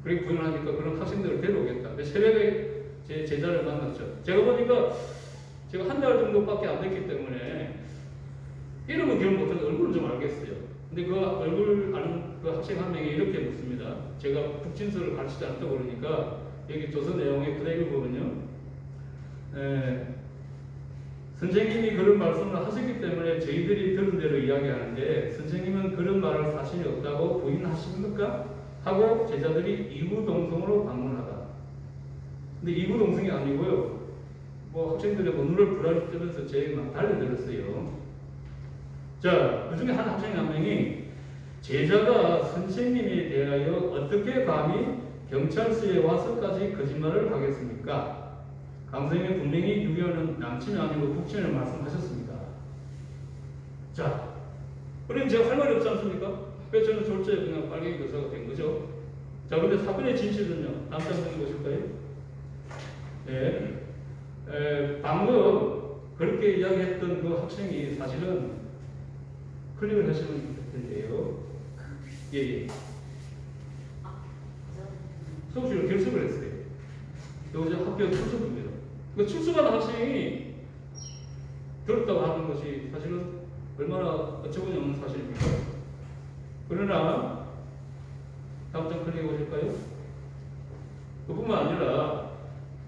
그렇게 부인을 하니까 그런 학생들을 데려오겠다. 새벽에 제 제자를 만났죠. 제가 보니까 제가 한 달 정도밖에 안 됐기 때문에 이름은 기억 못해도 얼굴은 좀 알겠어요. 근데 그 얼굴 아는 그 학생 한 명이 이렇게 묻습니다. 제가 북진서를 가르치지 않다고 그러니까 여기 조서 내용에 그대로 보면요. 선생님이 그런 말씀을 하셨기 때문에 저희들이 들은 대로 이야기하는데 선생님은 그런 말할 사실이 없다고 부인하십니까? 하고 제자들이 이구동성으로 방문하다. 근데 이구동성이 아니고요. 뭐 학생들의 뭐 눈을 부라리 뜨면서 제게 막 달려들었어요. 자, 그 중에 한 학생 한 명이 제자가 선생님에 대하여 어떻게 감히 경찰서에 와서까지 거짓말을 하겠습니까? 강 선생님이 분명히 6.25는 남침이 아니고 북침을 말씀하셨습니다. 자, 그럼 제가 할 말이 없지 않습니까? 그래서 저는 졸지에 그냥 빨갱이 교사가 된 거죠. 자, 근데 사건의 진실은요. 다음 장 보실까요? 네. 방금 그렇게 이야기했던 그 학생이 사실은 클릭을 하시면 될 텐데요. 예. 수업식을 결석을 했어요. 여기서 학교 출석입니다. 그 출석한 학생이 들었다고 하는 것이 사실은 얼마나 어처구니 없는 사실입니까? 그러나 다음 장 클릭해 보실까요? 그뿐만 아니라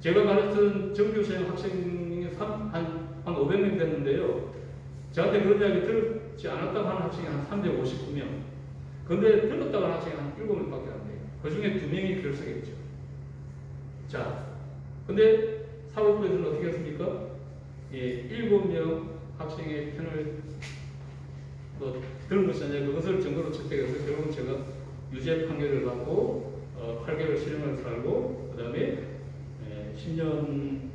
제가 가르쳤던 정교생 학생이 한 500명 됐는데요. 저한테 그런 이야기 들었지 않았다고 하는 학생이 한 359명. 근데 들었다고 하는 학생이 한 7명밖에 안 돼요. 그 중에 2명이 결석했죠. 자, 근데 사법부에서는 어떻게 했습니까? 예, 7명 학생의 편을 들은 것이 아니라 그것을 증거로 채택해서 결국은 제가 유죄 판결을 받고 8개월 실형을 살고 그 다음에 10년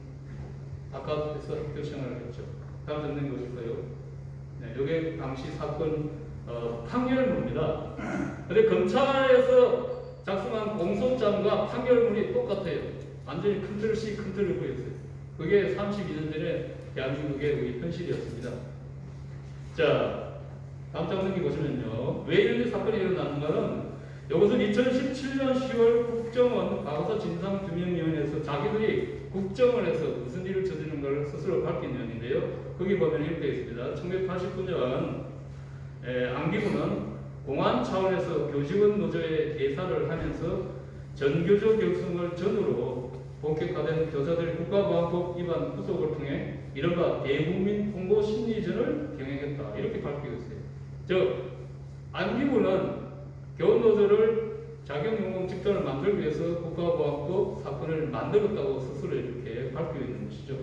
바깥에서 학교 생활을 했죠. 다음 장면 보실까요? 네, 이게 당시 사건 판결문입니다. 근데 검찰에서 작성한 공소장과 판결문이 똑같아요. 완전히 큰 틀을 보였어요. 그게 32년 전에 대한민국의 우리 현실이었습니다. 자, 다음 장 보시면요. 왜 이런 사건이 일어났는가는 이것은 2017년 10월 국정원 과거사 진상규명위원회에서 자기들이 국정을 해서 무슨 일을 저지른 걸 스스로 밝힌 내용인데요. 거기 보면 이렇게 있습니다. 1989년 안기부는 공안 차원에서 교직원 노조에 대사를 하면서 전교조 결성을 전후로 본격화된 교사들 국가보안법 위반 구속을 통해 이른바 대국민 홍보 심리전을 경영했다. 이렇게 밝히고 있어요. 즉 안기부는 교원노조를 자격용공 집단을 만들기 위해서 국가보안법 사건을 만들었다고 스스로 이렇게 밝히고 있는 것이죠.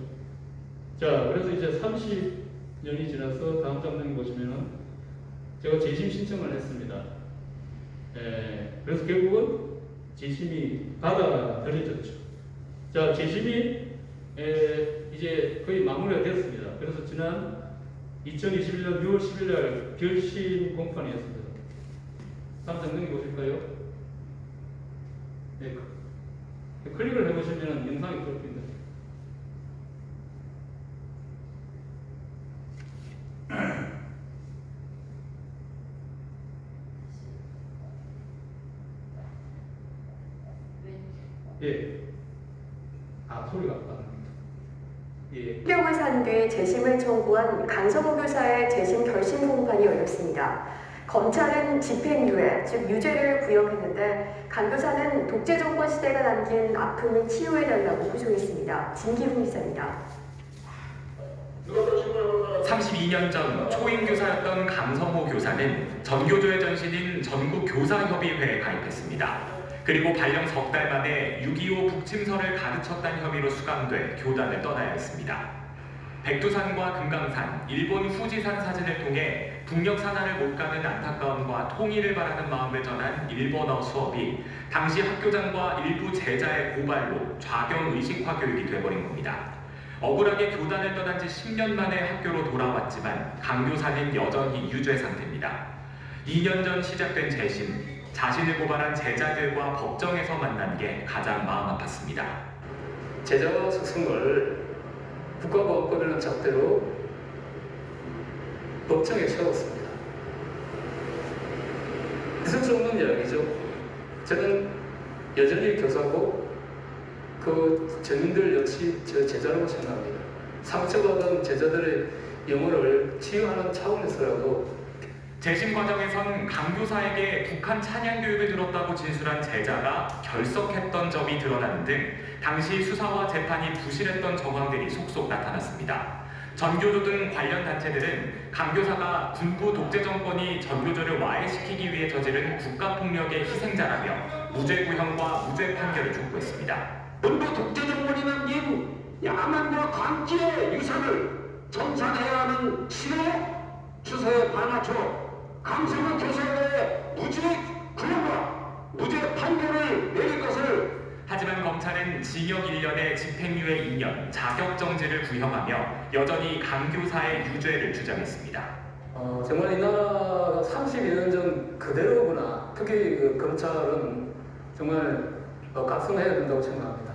자, 그래서 이제 30년이 지나서 다음 장면 보시면은 제가 재심 신청을 했습니다. 그래서 결국은 재심이 받아들여졌죠. 자, 재심이 이제 거의 마무리가 됐습니다. 그래서 지난 2021년 6월 10일 날 결심 공판이었습니다. 다음 장면 보실까요? 네, 클릭을 해보시면 영상이 뚫립니다. 예. 소리가 안 납니다. 예. 실형을 산 뒤 재심을 청구한 강성호 교사의 재심 결심 공판이 열렸습니다. 검찰은 집행유예, 즉 유죄를 구형했는데 강 교사는 독재 정권 시대가 남긴 아픔을 치유해달라고 호소했습니다. 진기훈 기자입니다. 누가 더 신고해볼 사람 32년 전 초임교사였던 강성호 교사는 전교조의 전신인 전국교사협의회에 가입했습니다. 그리고 발령 석 달 만에 6.25 북침설을 가르쳤다는 혐의로 수감돼 교단을 떠나야 했습니다. 백두산과 금강산, 일본 후지산 사진을 통해 북녘 산하를 못 가는 안타까움과 통일을 바라는 마음을 전한 일본어 수업이 당시 학교장과 일부 제자의 고발로 좌경 의식화 교육이 돼버린 겁니다. 억울하게 교단을 떠난 지 10년 만에 학교로 돌아왔지만 강 교사는 여전히 유죄 상태입니다. 2년 전 시작된 재심, 자신을 고발한 제자들과 법정에서 만난 게 가장 마음 아팠습니다. 제자와 스승을 국가보안법이라는 잣대로 법정에 세웠습니다. 있을 수 없는 이야기죠. 저는 여전히 교사고 그 증인들 역시 저 제자라고 생각합니다. 상처받은 제자들의 영혼을 치유하는 차원에서라도 재심 과정에선 강 교사에게 북한 찬양 교육을 들었다고 진술한 제자가 결석했던 점이 드러나는 등 당시 수사와 재판이 부실했던 정황들이 속속 나타났습니다. 전교조 등 관련 단체들은 강 교사가 군부 독재 정권이 전교조를 와해시키기 위해 저지른 국가폭력의 희생자라며 무죄 구형과 무죄 판결을 촉구했습니다. 군부 독재 정권이 남긴 야만과 광기의 유산을 정산해야 하는 시대 추세에 반하쳐 강성호 교사의 무죄 구형과 무죄 판결을 내릴 것을. 하지만 검찰은 징역 1년에 집행유예 2년, 자격정지를 구형하며 여전히 강 교사의 유죄를 주장했습니다. 정말 이 나라가 32년 전 그대로구나. 특히 그 검찰은 정말 각성해야 된다고 생각합니다.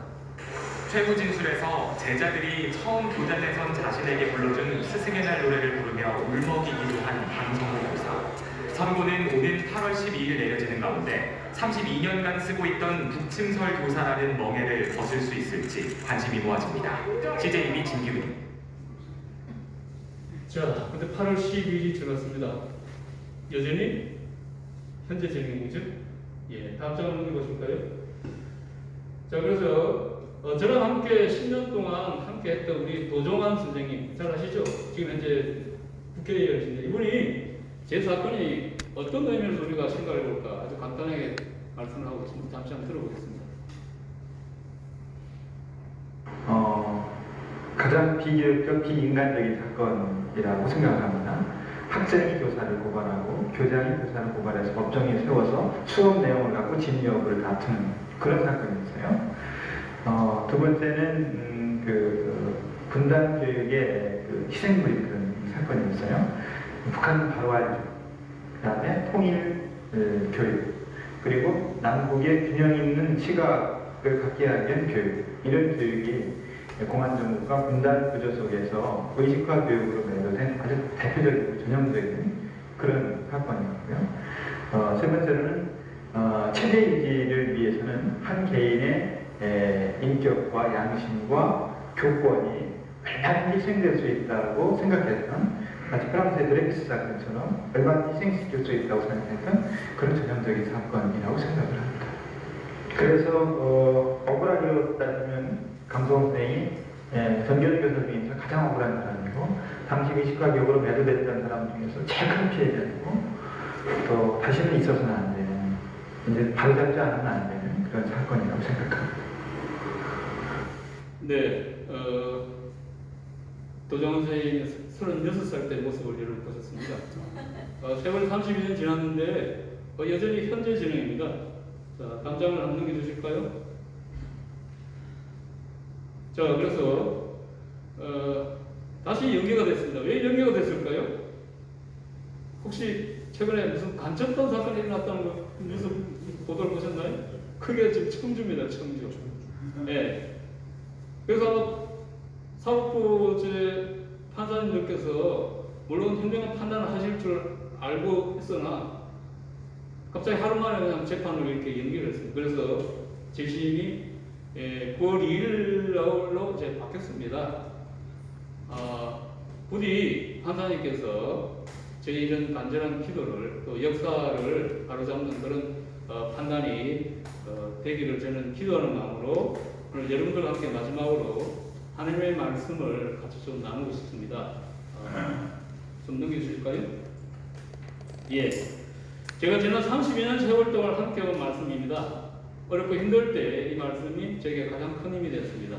최후 진술에서 제자들이 처음 교단에 선 자신에게 불러준 스승의 날 노래를 부르며 울먹이기도 한 강성호 교사. 선고는 오는 8월 12일 내려지는 가운데 32년간 쓰고 있던 북침설 교사라는 멍해를 벗을 수 있을지 관심이 모아집니다. CJB 진기훈. 자, 근데 8월 12일이 지났습니다. 여전히 현재 진행이죠? 예, 다음 장 읽어볼까요? 자, 그래서 저랑 함께 10년 동안 함께 했던 우리 도종환 선생님 잘 아시죠? 지금 현재 국회의원이신데 이분이 제 사건이 어떤 의미로 우리가 생각해 볼까 아주 간단하게 말씀을 하고 있습니다. 잠시 한번 들어보겠습니다. 가장 비교육적 비인간적인 사건이라고 생각합니다. 학생이 교사를 고발하고 교장이 교사를 고발해서 법정에 세워서 수업 내용을 갖고 진위여부를 다투는 그런 사건이었어요. 두 번째는 분단 교육의 희생물인 그런 사건이었어요. 북한 바로 알죠. 그 다음에 통일 교육, 그리고 남북의 균형 있는 시각을 갖게 하기 위한 교육, 이런 교육이 공안정부가 분단 구조 속에서 의식화 교육으로 매료된 아주 대표적이고 전형적인 그런 사건이었고요. 세 번째로는 체제 유지를 위해서는 한 개인의 인격과 양심과 교권이 얼마든지 희생될 수 있다고 생각했던, 마치 프랑스의 드레이스 사건처럼 얼마든지 희생시킬 수 있다고 생각했던 그런 전형적인 사건이라고 생각을 합니다. 그래서 억울하기로 따지면 강성호 선생이 전교조 교사 중에서 가장 억울한 사람이고 당시 의식화 교육으로 매도됐던 사람 중에서 제일 큰 피해자이고 또 다시는 있어서는 안 되는, 이제 바로잡지 않으면 안 되는 그런 사건이라고 생각합니다. 네, 도정원 선생님이 36살 때 모습을 여러분 보셨습니다. 세월 32년 지났는데 여전히 현재 진행입니다. 자, 담장을 한번 넘겨주실까요? 자, 그래서 다시 연계가 됐습니다. 왜 연계가 됐을까요? 혹시 최근에 무슨 간첩단 사건이 일어났다는 거 뉴스 보도를 보셨나요? 그게 지금 청주입니다. 청주. 네. 그래서 사법부 판사님들께서 물론 현명한 판단을 하실 줄 알고 했으나 갑자기 하루 만에 그냥 재판을 이렇게 연기를 했어요. 그래서 재심이 9월 2일로 이제 바뀌었습니다. 부디 판사님께서 저희 이런 간절한 기도를 또 역사를 바로잡는 그런 판단이 되기를 저는 기도하는 마음으로 오늘 여러분들과 함께 마지막으로 하나님의 말씀을 같이 좀 나누고 싶습니다. 좀 넘겨주실까요? 예. 제가 지난 32년 세월 동안 함께한 말씀입니다. 어렵고 힘들 때 이 말씀이 제게 가장 큰 힘이 됐습니다.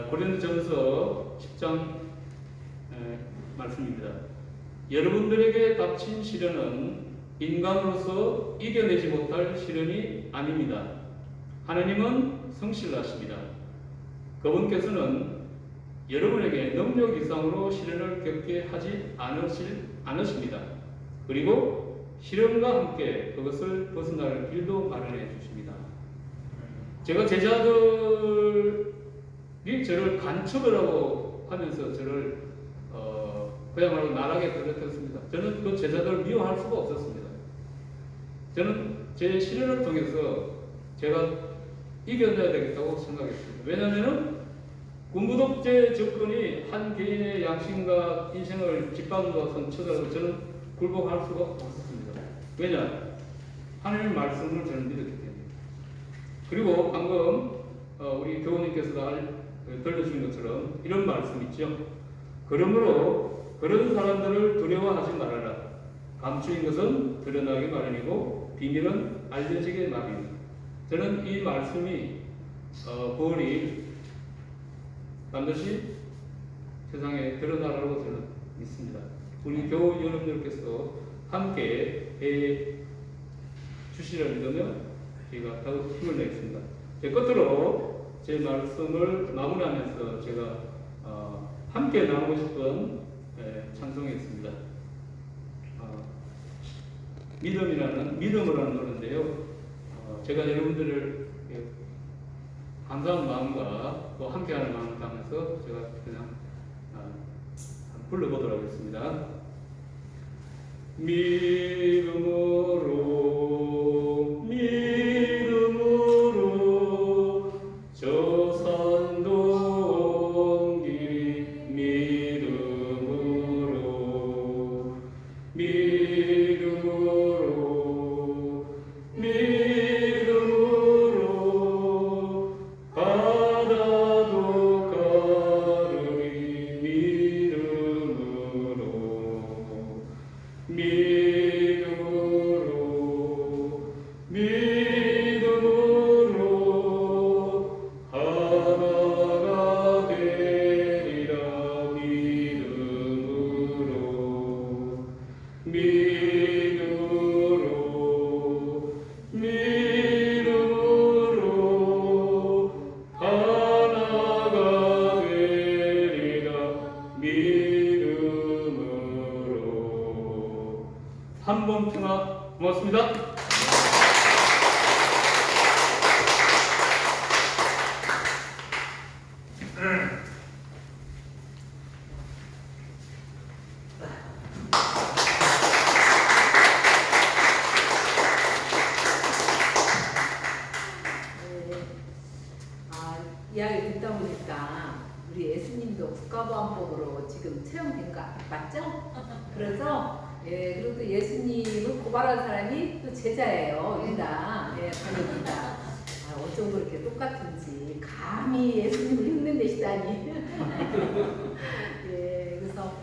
고린도전서 10장 말씀입니다. 여러분들에게 닥친 시련은 인간으로서 이겨내지 못할 시련이 아닙니다. 하나님은 성실하십니다. 그분께서는 여러분에게 능력 이상으로 시련을 겪게 하지 않으십니다. 그리고 시련과 함께 그것을 벗어날 길도 마련해 주십니다. 제가 제자들이 저를 간첩을 하고 하면서 저를 그야말로 나락에 떨어뜨렸습니다. 저는 그 제자들을 미워할 수가 없었습니다. 저는 제 시련을 통해서 제가 이겨내야 되겠다고 생각했습니다. 왜냐하면 군부독재 접근이 한 개인의 양심과 인생을 짓밟는 것은 쳐다도 저는 굴복할 수가 없었습니다. 왜냐? 하나님의 말씀을 저는 믿었기 때문에. 그리고 방금 우리 교우님께서 들려주신 것처럼 이런 말씀 있죠. 그러므로 그런 사람들을 두려워하지 말아라. 감추인 것은 드러나기 마련이고 비밀은 알려지기 마련입니다. 저는 이 말씀이 부활이 반드시 세상에 드러나라고 저는 믿습니다. 우리 교우 여러분들께서 함께 해 주시려 믿으며 제가 더욱 힘을 내겠습니다. 끝으로 제 말씀을 마무리하면서 제가 함께 나누고 싶은 찬송이 있습니다. 믿음을 하는 노래인데요. 제가 여러분들을 감사한 마음과 또 함께하는 마음을 담아서 제가 그냥 불러보도록 하겠습니다. 믿음으로 저 산도 옮기 믿음으로 바다도 가르리 믿음으로 하나가 되리라 믿음으로 하나가 되리라 믿음으로. 한 번 평화. 고맙습니다. 이야기 듣다 보니까 우리 예수님도 국가보안법으로 지금 채용된 거 맞죠? 그래서 그리고 또 예수님을 고발한 사람이 또 제자예요. 유다. 바울입니다. 어쩜 그렇게 똑같은지 감히 예수님을 흉내내시다니. 그래서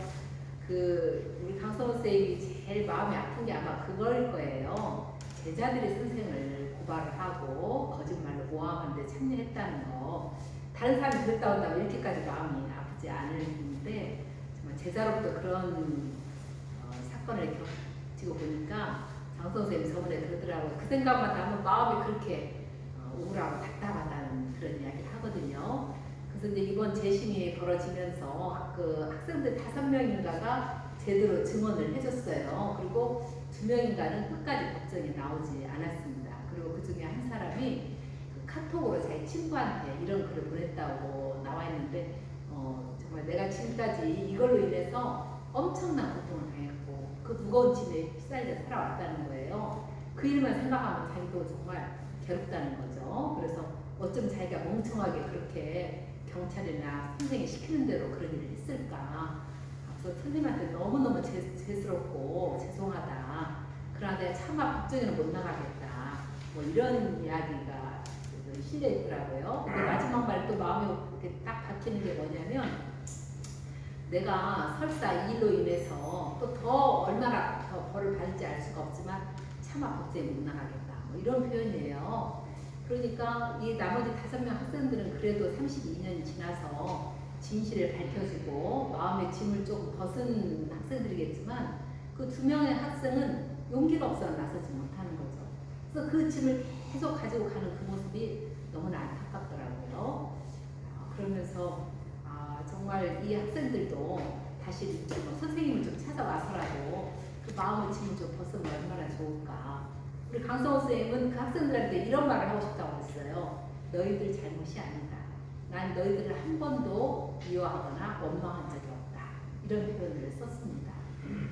우리 강성호 선생님이 제일 마음이 아픈 게 아마 그거일 거예요. 제자들이 선생을 고발을 하고 거짓말로 모함하는데 참여했다는 거. 다른 사람이 그랬다 온다면 이렇게까지 마음이 아프지 않을 텐데 정말 제자로부터 그런 사건을 겪고 보니까 장성 선생님이 저번에 그러더라고요. 그 생각만 하면 마음이 그렇게 우울하고 답답하다는 그런 이야기를 하거든요. 그래서 이제 이번 재심이 벌어지면서 그 학생들 5명인가가 제대로 증언을 해줬어요. 그리고 2명인가는 끝까지 법정에 나오지 않았습니다. 그리고 그 중에 한 사람이 카톡으로 자기 친구한테 이런 글을 보냈다고 나와 있는데 정말 내가 지금까지 이걸로 인해서 엄청난 고통을 당했고 그 무거운 짐에 휩싸여 살아왔다는 거예요. 그 일만 생각하면 자기도 정말 괴롭다는 거죠. 그래서 어쩜 자기가 멍청하게 그렇게 경찰이나 선생이 시키는 대로 그런 일을 했을까. 그래서 선생님한테 너무너무 죄스럽고 죄송하다. 그러나 내가 차마 법정에는 못 나가겠다. 뭐 이런 이야기가 실려 있더라고요. 근데 마지막 말 또 마음에 딱 박히는 게 뭐냐면 내가 설사 이 일로 인해서 또 더 얼마나 더 벌을 받을지 알 수가 없지만 차마 법정에 못 나가겠다. 뭐 이런 표현이에요. 그러니까 이 나머지 5명 학생들은 그래도 32년이 지나서 진실을 밝혀주고 마음의 짐을 조금 벗은 학생들이겠지만 그 2명의 학생은 용기가 없어 나서지 못하는 거죠. 그래서 그 짐을 계속 가지고 가는 그 모습이 너무나 안타깝더라고요. 그러면서 정말 이 학생들도 다시 선생님을 좀 찾아와서라도 그 마음의 짐을 좀 벗으면 얼마나 좋을까. 우리 강성호 선생님은 그 학생들한테 이런 말을 하고 싶다고 했어요. 너희들 잘못이 아니다. 난 너희들을 한 번도 미워하거나 원망한 적이 없다. 이런 표현을 썼습니다.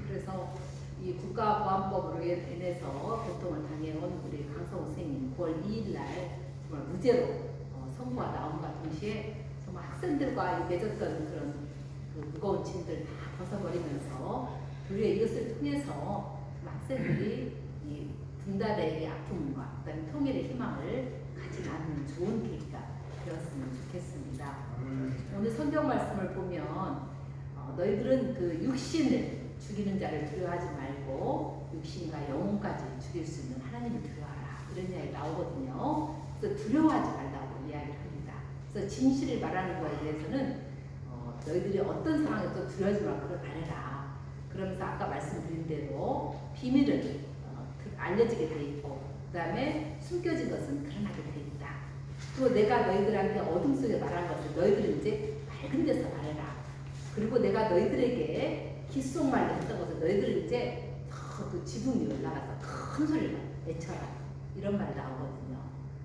그래서 이 국가보안법으로 인해서 고통을 당해온 우리 강성호 선생님 9월 2일 날 정말 무죄로 선고가 나옴과 동시에 정말 학생들과 맺었던 그런 그 무거운 짐들 다 벗어버리면서 교류의 이것을 통해서 학생들이 이 분단의 아픔과 그다음에 통일의 희망을 같이 나누는 좋은 계기가 되었으면 좋겠습니다. 오늘 성경 말씀을 보면 너희들은 그 육신을 죽이는 자를 두려워하지 말고 육신과 영혼까지 죽일 수 있는 하나님을 두려워하라. 이런 이야기 나오거든요. 그래서 두려워하지 말라고 이야기를 합니다. 그래서 진실을 말하는 거에 대해서는 너희들이 어떤 상황에서 두려워하지 말고 그걸 말해라. 그러면서 아까 말씀드린 대로 비밀은 알려지게 돼 있고 그 다음에 숨겨진 것은 드러나게 돼 있다. 그리고 내가 너희들한테 어둠 속에 말한 것을 너희들은 이제 밝은 데서 말해라. 그리고 내가 너희들에게 귓속말로 했던 것을 너희들은 이제 더 지붕 위에 올라가서 큰 소리로 외쳐라. 이런 말이 나오거든요.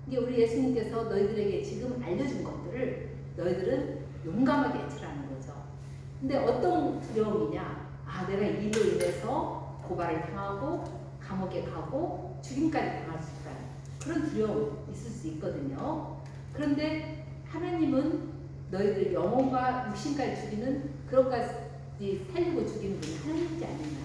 이게 우리 예수님께서 너희들에게 지금 알려준 것들을 너희들은 용감하게 외치라는 거죠. 근데 어떤 두려움이냐? 내가 이 일로 인해서 고발을 당하고 감옥에 가고 죽임까지 당할 수 있다. 그런 두려움 있을 수 있거든요. 그런데 하나님은 너희들 영혼과 육신까지 죽이는 그것까지 살리고 죽이는 분이 하나님이지 않느냐.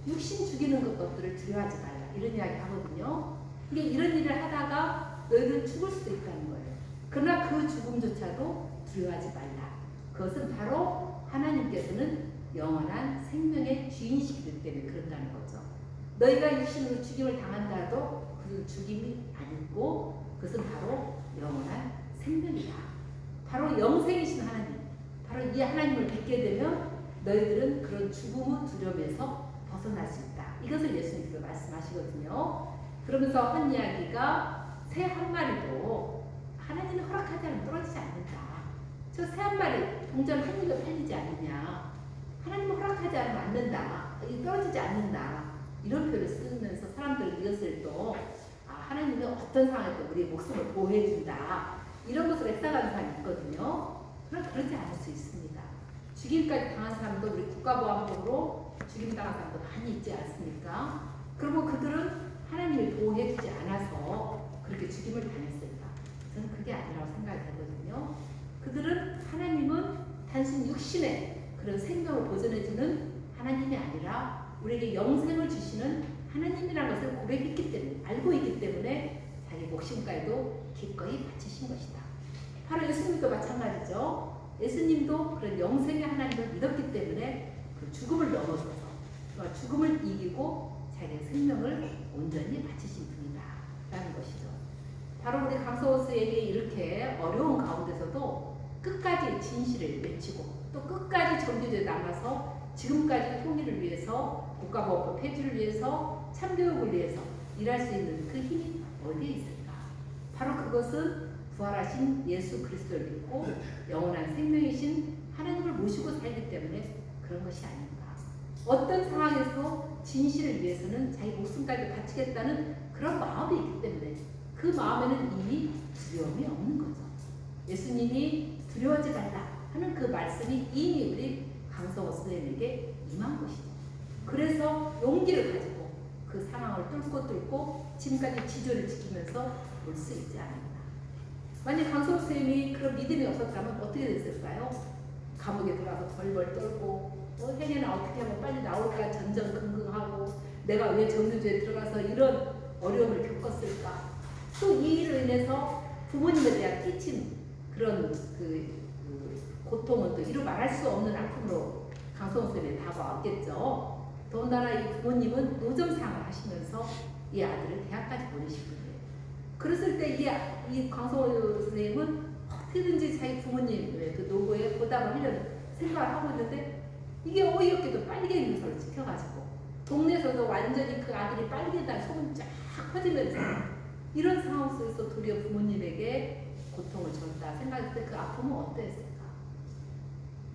육신 죽이는 것들을 두려워하지 말라. 이런 이야기 하거든요. 이게 이런 일을 하다가 너희들은 죽을 수도 있다는 거예요. 그러나 그 죽음조차도 두려워하지 말라. 그것은 바로 하나님께서는 영원한 생명의 주인이시기 때문에 그런다는 거죠. 너희가 육신으로 죽임을 당한다도 그 죽임이 아니고 그것은 바로 영원한 생명이다. 바로 영생이신 하나님, 바로 이 하나님을 뵙게 되면 너희들은 그런 죽음의 두려움에서 벗어날 수 있다. 이것을 예수님께서 말씀하시거든요. 그러면서 한 이야기가 새 한 마리도 하나님이 허락하지 않으면 떨어지지 않는다. 저 새 한 마리 동전 한 입에 팔리지 않느냐. 하나님이 허락하지 않으면 않는다. 떨어지지 않는다. 이런 표현을 쓰면서 사람들은 이것을 또 하나님이 어떤 상황에도 우리의 목숨을 보호해준다. 이런 것을 엑사가는 사람이 있거든요. 그러나 그러지 않을 수 있습니다. 죽임까지 당한 사람도 우리 국가보안법으로 죽임당한 사람도 많이 있지 않습니까? 그리고 그들은 하나님이 보호해주지 않아서 그렇게 죽임을 당했을까? 저는 그게 아니라고 생각이 되거든요. 그들은 하나님은 단순 육신의 그런 생명을 보존해주는 하나님이 아니라 우리에게 영생을 주시는 하나님이라는 것을 고백했기 때문에 알고 있기 때문에 자기 목숨까지도 기꺼이 바치신 것이다. 바로 예수님도 마찬가지죠. 예수님도 그런 영생의 하나님을 믿었기 때문에 그 죽음을 넘어서서 죽음을 이기고 자기의 생명을 온전히 바치신 분이다라는 것이죠. 바로 우리 강성호 씨에게 이렇게 어려운 가운데서도 끝까지 진실을 외치고 또 끝까지 정규제에 남아서 지금까지 통일을 위해서 국가보안법 폐지를 위해서 참교육을 위해서 일할 수 있는 그 힘이 어디에 있을까? 바로 그것은 부활하신 예수 그리스도를 믿고 영원한 생명이신 하나님을 모시고 살기 때문에 그런 것이 아닌가. 어떤 상황에서 진실을 위해서는 자기 목숨까지 바치겠다는 그런 마음이 있기 때문에 그 마음에는 이미 두려움이 없는 거죠. 예수님이 두려워하지 말라 하는 그 말씀이 이미 우리 강성호 선생님에게 임한 것이죠. 그래서 용기를 가지고 그 상황을 뚫고 지금까지 지조를 지키면서 올 수 있지 않았나. 만약 강성호 선생님이 그런 믿음이 없었다면 어떻게 됐을까요? 감옥에 들어가서 벌벌 떨고 해내나 어떻게 하면 빨리 나올까 전전긍긍하고 내가 왜 정규조에 들어가서 이런 어려움을 겪었을까. 또 이 일로 인해서 부모님에 대한 끼친 그런 그 고통은 또 이루 말할 수 없는 아픔으로 강성호 쌤이 다가왔겠죠. 더군다나 이 부모님은 노점상을 하시면서 이 아들을 대학까지 보내신 분이에요. 그랬을 때 이 강성호 선생님은 어떻게든지 자기 부모님의 그 노고에 보답을 하려는 생각을 하고 있는데 이게 어이없게도 빨개 교사를 지켜가지고 동네에서도 완전히 그 아들이 빨개다 소문 쫙 퍼지면서 이런 상황 속에서 도리어 부모님에게 고통을 줬다 생각했을 때 그 아픔은 어떠했을까?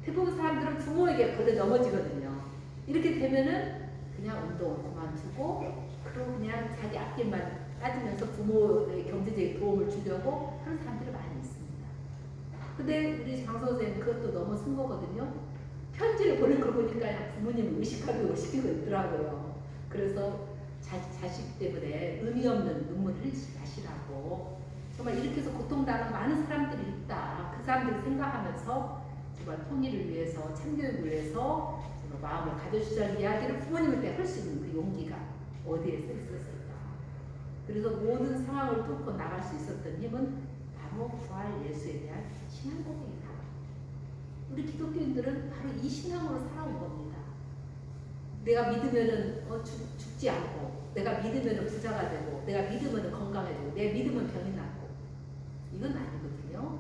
대부분 사람들은 부모에게 걸려 넘어지거든요. 이렇게 되면은 그냥 운동을 그만두고 그리고 그냥 자기 앞길만 따지면서 부모의 경제적인 도움을 주려고 하는 사람들이 많이 있습니다. 근데 우리 장 선생님 그것도 너무 쓴 거거든요. 편지를 보낸 걸 보니까 부모님을 의식하고 있더라고요. 그래서 자식 때문에 의미 없는 눈물 흘리지 마시라고. 정말 이렇게 해서 고통당하는 많은 사람들이 있다. 그 사람들을 생각하면서 정말 통일을 위해서, 참교육을 위해서 정말 마음을 가져주자는 이야기를 부모님한테 할 수 있는 그 용기가 어디에서 있었을까. 그래서 모든 상황을 뚫고 나갈 수 있었던 힘은 바로 부활 예수에 대한 신앙 고백이다. 우리 기독교인들은 바로 이 신앙으로 살아온 겁니다. 내가 믿으면은 죽지 않고, 내가 믿으면은 부자가 되고, 내가 믿으면은 건강해지고, 내 믿으면 병이 낫고, 이건 아니거든요.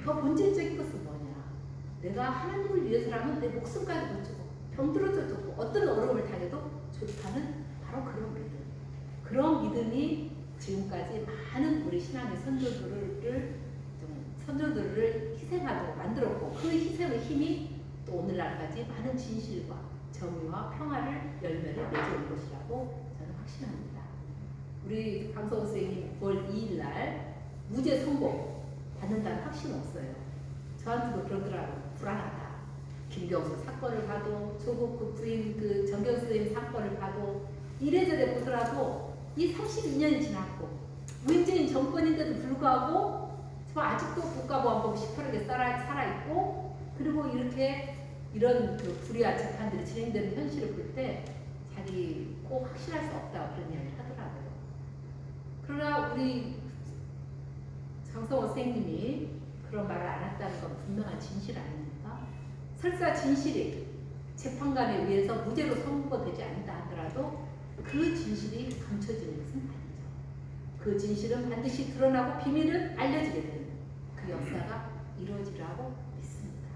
더 본질적인 것은 뭐냐? 내가 하나님을 위해서라면 내 목숨까지도 주고, 병들어도 좋고, 어떤 어려움을 당해도 좋다는 바로 그런 믿음. 그런 믿음이 지금까지 많은 우리 신앙의 선조들을 희생하도록 만들었고, 그 희생의 힘이 또 오늘날까지 많은 진실과 정의와 평화를 열매를 맺어온 것이라고 저는 확신합니다. 우리 강성호 선생님 9월 2일 날 무죄 선고 받는다는 확신 없어요. 저한테도 그러더라고요. 불안하다. 김경수 사건을 봐도, 조국 그 부인 그 정경 선생님 사건을 봐도, 이래저래 보더라도 이 32년이 지났고 문재인 정권인데도 불구하고 아직도 국가보안법이 시퍼렇게 살아있고, 그리고 이런 그 불의한 재판들이 진행되는 현실을 볼 때 자기 꼭 확신할 수 없다 그런 이야기를 하더라고요. 그러나 우리 장성호 선생님이 그런 말을 안 했다는 건 분명한 진실 아닙니까? 설사 진실이 재판관에 의해서 무죄로 선고되지 않는다 하더라도 그 진실이 감춰지는 것은 아니죠. 그 진실은 반드시 드러나고 비밀은 알려지게 되는 그 역사가 이루어지라고 믿습니다.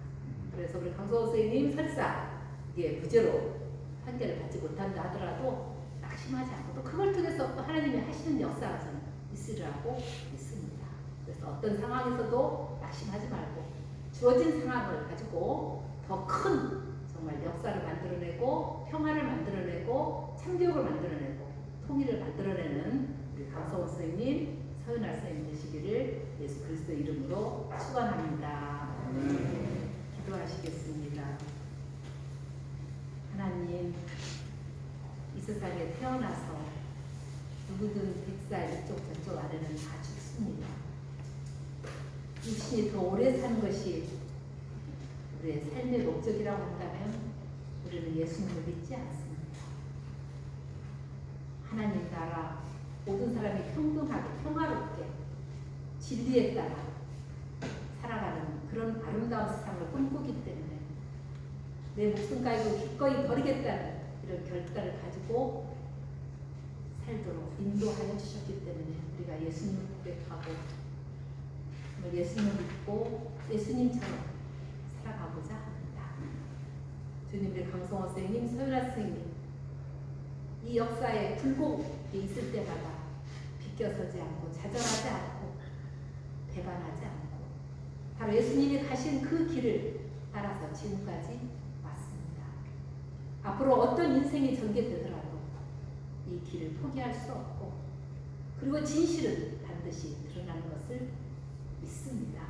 그래서 우리 강성호 선생님 설사 이게 무죄로 판결을 받지 못한다 하더라도 낙심하지 않고 또 그걸 통해서 또 하나님이 하시는 역사가 저는 있으리라고 믿습니다. 그래서 어떤 상황에서도 낙심하지 말고 주어진 상황을 가지고 더 큰 정말 역사를 만들어내고 평화를 만들어내고 참교육을 만들어내고 통일을 만들어내는 우리 강성호 선생님, 서윤아 선생님 되시기를 예수 그리스도 이름으로 축원합니다. 기도하시겠습니다. 하나님, 이 세상에 태어나서 누구든 100살 이쪽 저쪽 아래는 다 죽습니다. 육신이 더 오래 사는 것이 우리의 삶의 목적이라고 한다면 우리는 예수님을 믿지 않습니다. 하나님 나라 모든 사람이 평등하게 평화롭게 진리에 따라 살아가는 그런 아름다운 세상을 꿈꾸기 때문에 내 목숨까지도 기꺼이 버리겠다는 이런 결단을 가지고 살도록 인도하여 주셨기 때문에 우리가 예수님을 고백하고 예수님을 믿고 예수님처럼 살아가고자 합니다. 주님, 우리 강성호 선생님, 서윤아 선생님 이 역사에 굴곡이 있을 때마다 비껴서지 않고 좌절하지 않고 배반하지 않고 바로 예수님이 가신 그 길을 따라서 지금까지 왔습니다. 앞으로 어떤 인생이 전개되더라도 이 길을 포기할 수 없고 그리고 진실은 반드시 드러나는 것을 믿습니다.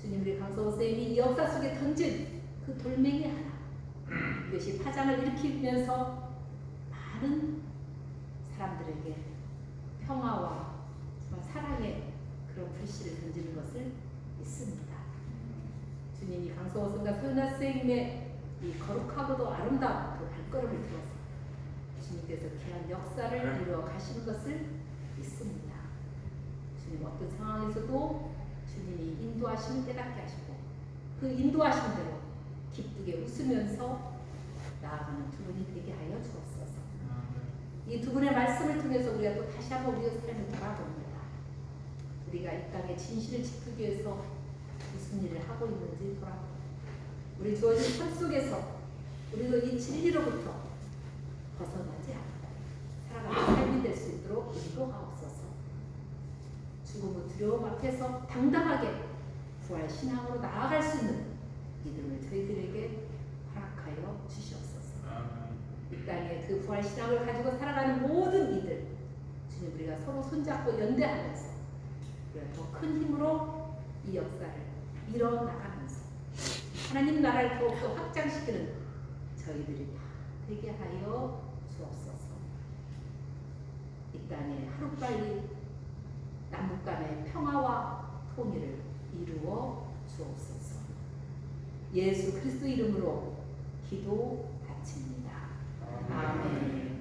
주님, 우리 강성호 선생님이 이 역사 속에 던진 그 돌멩이 하나 이것이 파장을 일으키면서 많은 사람들에게 평화와 사랑의 그런 불씨를 던지는 것을 믿습니다. 주님이 강성호 선생과 서윤아 선생님의 이 거룩하고도 아름다운 그 발걸음을 들어서 주님께서 귀한 역사를 이루어 가시는 것을 믿습니다. 주님, 어떤 상황에서도 주님이 인도하시는 깨닫게 하시고 그 인도하신 대로 기쁘게 웃으면서 나아가는 두 분이 되게 하여 주옵소서. 이 두 분의 말씀을 통해서 우리가 또 다시 한번 우리의 삶을 돌아봅니다. 우리가 이 땅에 진실을 지키기 위해서 무슨 일을 하고 있는지 돌아보고, 우리 주어진 삶 속에서 우리도 이 진리로부터 벗어나지 않고 살아가는 삶이 될 수 있도록 인도하옵소서. 죽음의 두려움 앞에서 당당하게 부활 신앙으로 나아갈 수 있는 믿음을 저희들에게 허락하여 주시옵소서. 이 땅에 그 부활 신앙을 가지고 살아가는 모든 이들, 주님, 우리가 서로 손잡고 연대하면서 우리가 더 큰 힘으로 이 역사를 밀어나가면서 하나님 나라를 더욱더 확장시키는 저희들이 다 되게 하여 주옵소서. 이 땅에 하루빨리 남북 간의 평화와 통일을 이루어 주옵소서. 예수 그리스도 이름으로 기도 바칩니다. 아멘.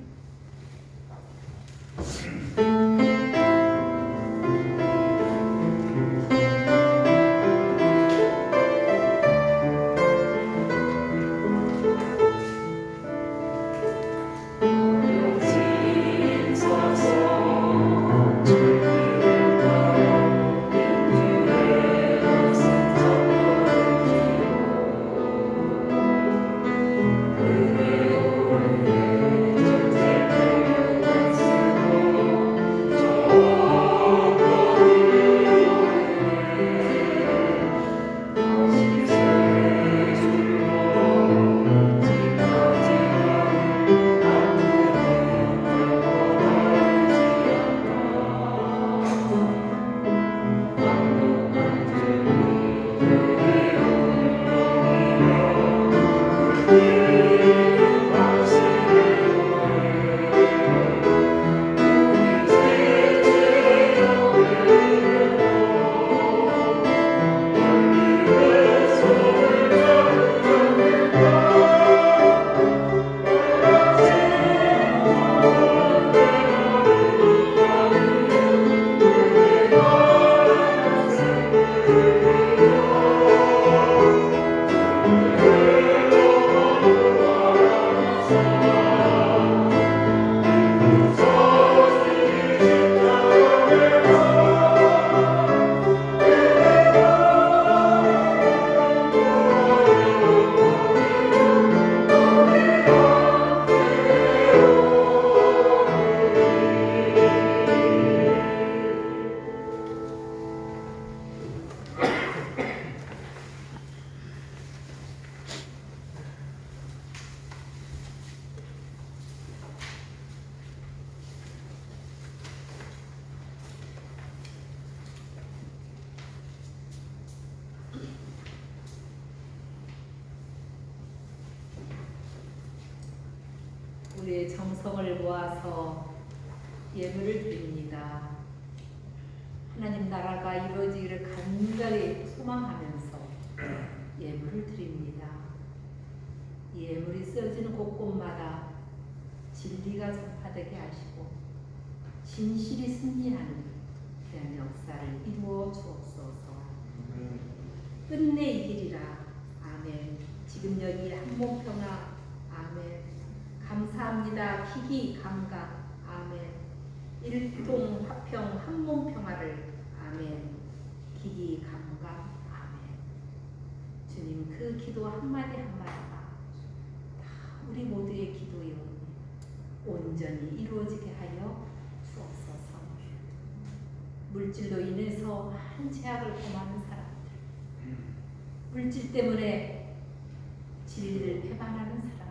우리의 정성을 모아서 예물을 드립니다. 하나님 나라가 이루어지기를 간절히 소망하면서 예물을 드립니다. 이 예물이 쓰여지는 곳곳마다 진리가 전파되게 하시고 진실이 승리하는 귀한 역사를 이루어 주옵소서. 끝내 이기리라. 아멘. 지금 여기 한몸 평화. 아멘. 감사합니다. 희희 감각. 아멘. 일통 화평 한몸 평화를. 아멘. 희희 감각. 아멘. 주님, 그 기도 한마디 한마디가 다 우리 모두의 기도요 온전히 이루어지게 하여 주옵소서. 물질로 인해서 한 제약을 범하는 사람들, 물질 때문에 진리를 배반하는 사람들,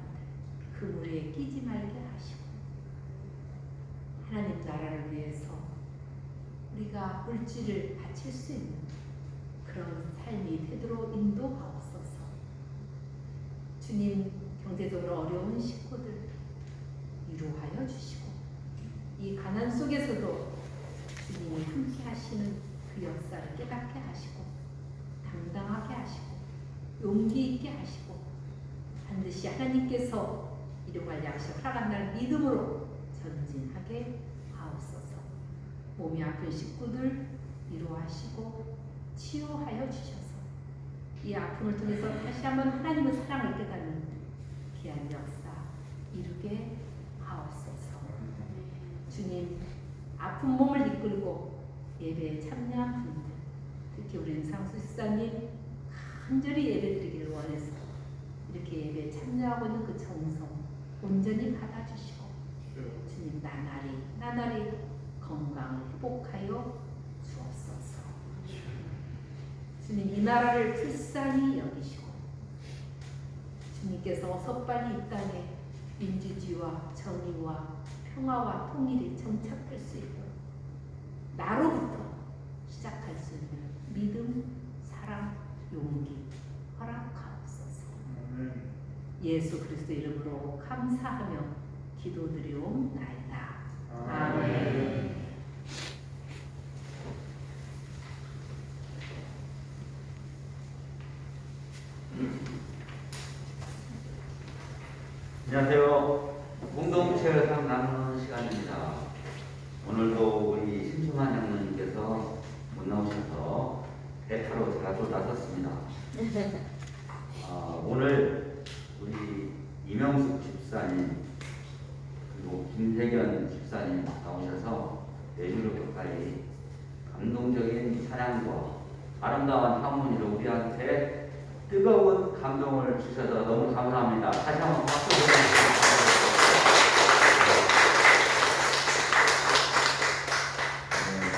그 물에 끼지 말게 하시고 하나님 나라를 위해서 우리가 물질을 바칠 수 있는 그런 삶이 되도록 인도하옵소서. 주님, 경제적으로 어려운 식구들 위로하여 주시고 이 가난 속에서도 주님이 함께 하시는 그 역사를 깨닫게 하시고 당당하게 하시고 용기 있게 하시고 반드시 하나님께서 일용할 양식을 허락한다는 믿음으로 전진하게 하옵소서. 몸이 아픈 식구들 위로하시고 치유하여 주셔서 이 아픔을 통해서 다시 한번 하나님의 사랑을 깨닫는 귀한 역사 이루게 하옵소서. 주님, 아픈 몸을 이끌고 예배에 참여한 분들, 특히 우리 은상수 집사님 간절히 예배드리기를 원해서 이렇게 예배에 참여하고 있는 그 정성 온전히 받아주시고 주님 나날이 건강을 회복하여 주옵소서. 주님, 이 나라를 불쌍히 여기시고 주님께서 섣빨리 이 땅에 민주주의와 정의와 평화와 통일이 정착될 수 있도록 나로부터 시작할 수 있는 믿음, 사랑, 용기 허락하옵소서. 예수 그리스도 이름으로 감사하며 기도드리옵나이다. 아멘. 안녕하세요. 공동체를 나누는 시간입니다. 오늘도 우리 심수만 장로님께서 못 나오셔서 대타로 제가 또 나섰습니다. 오늘 우리 이명숙 집사님 그리고 김세견 집사님 나오셔서 4주로 가까이 감동적인 찬양과 아름다운 하모니로 우리한테 뜨거운 감동을 주셔서 너무 감사합니다. 다시 한번 박수 보내주십시오.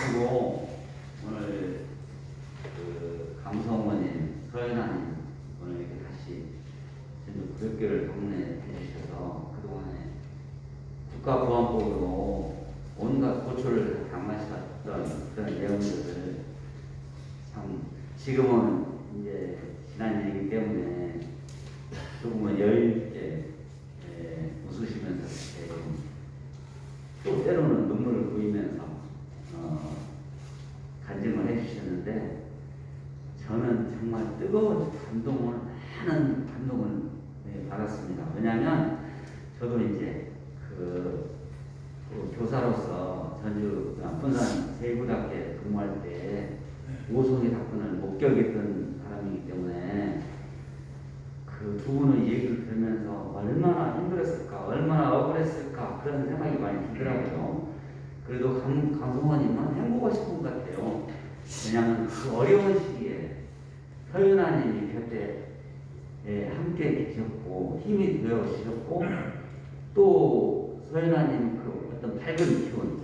그리고 오늘 그 강성원님, 서연아님 오늘 이렇게 다시 전주 구역교를 방문해 주셔서 그동안에 국가보안법으로 온갖 고초를 당하셨던 그런 내용들을 참 지금은 이제 지난 일이기 때문에 조금은 여유있게 웃으시면서 또 때로는 눈물을 보이면서 간증을 해주셨는데 저는 정말 뜨거운 감동을 많은 감동을 받았습니다. 왜냐하면 저도 이제 그 교사로서 전주 분산 세부답게 근무할 때 오송이 사건을 목격했던 사람이기 때문에 그 두 분의 얘기를 들으면서 얼마나 힘들었을까, 얼마나 억울했을까 그런 생각이 많이 들더라고요. 그래도 강성원님은 행복하신 분 같아요. 왜냐하면 그 어려운 시기에 서윤아님이 곁에 함께 계셨고 힘이 되어 주셨고 또 서윤아님 그 어떤 밝은 기운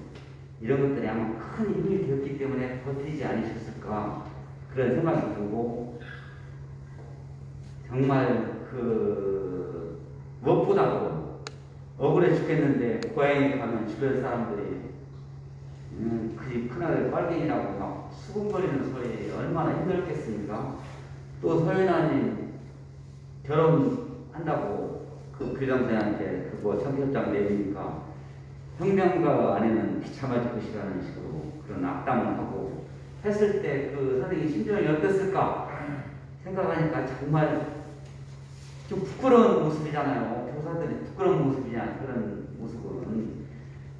이런 것들이 아마 큰 힘이 되었기 때문에 버티지 않으셨을까 그런 생각이 들고 정말 그 무엇보다도 억울해 죽겠는데 고향에 가면 주변 사람들이 그 큰아들 빨갱이라고 막 수군거리는 소리 얼마나 힘들겠습니까? 또 서윤아님 결혼한다고 그 교장선생한테 그거 청첩장 내리니까 혁명가 안에는 비참하지 것이라는 식으로 그런 악담을 하고 했을 때 그 선생님 심정이 어땠을까 생각하니까 정말 좀 부끄러운 모습이잖아요. 교사들이 부끄러운 모습이냐 그런 모습은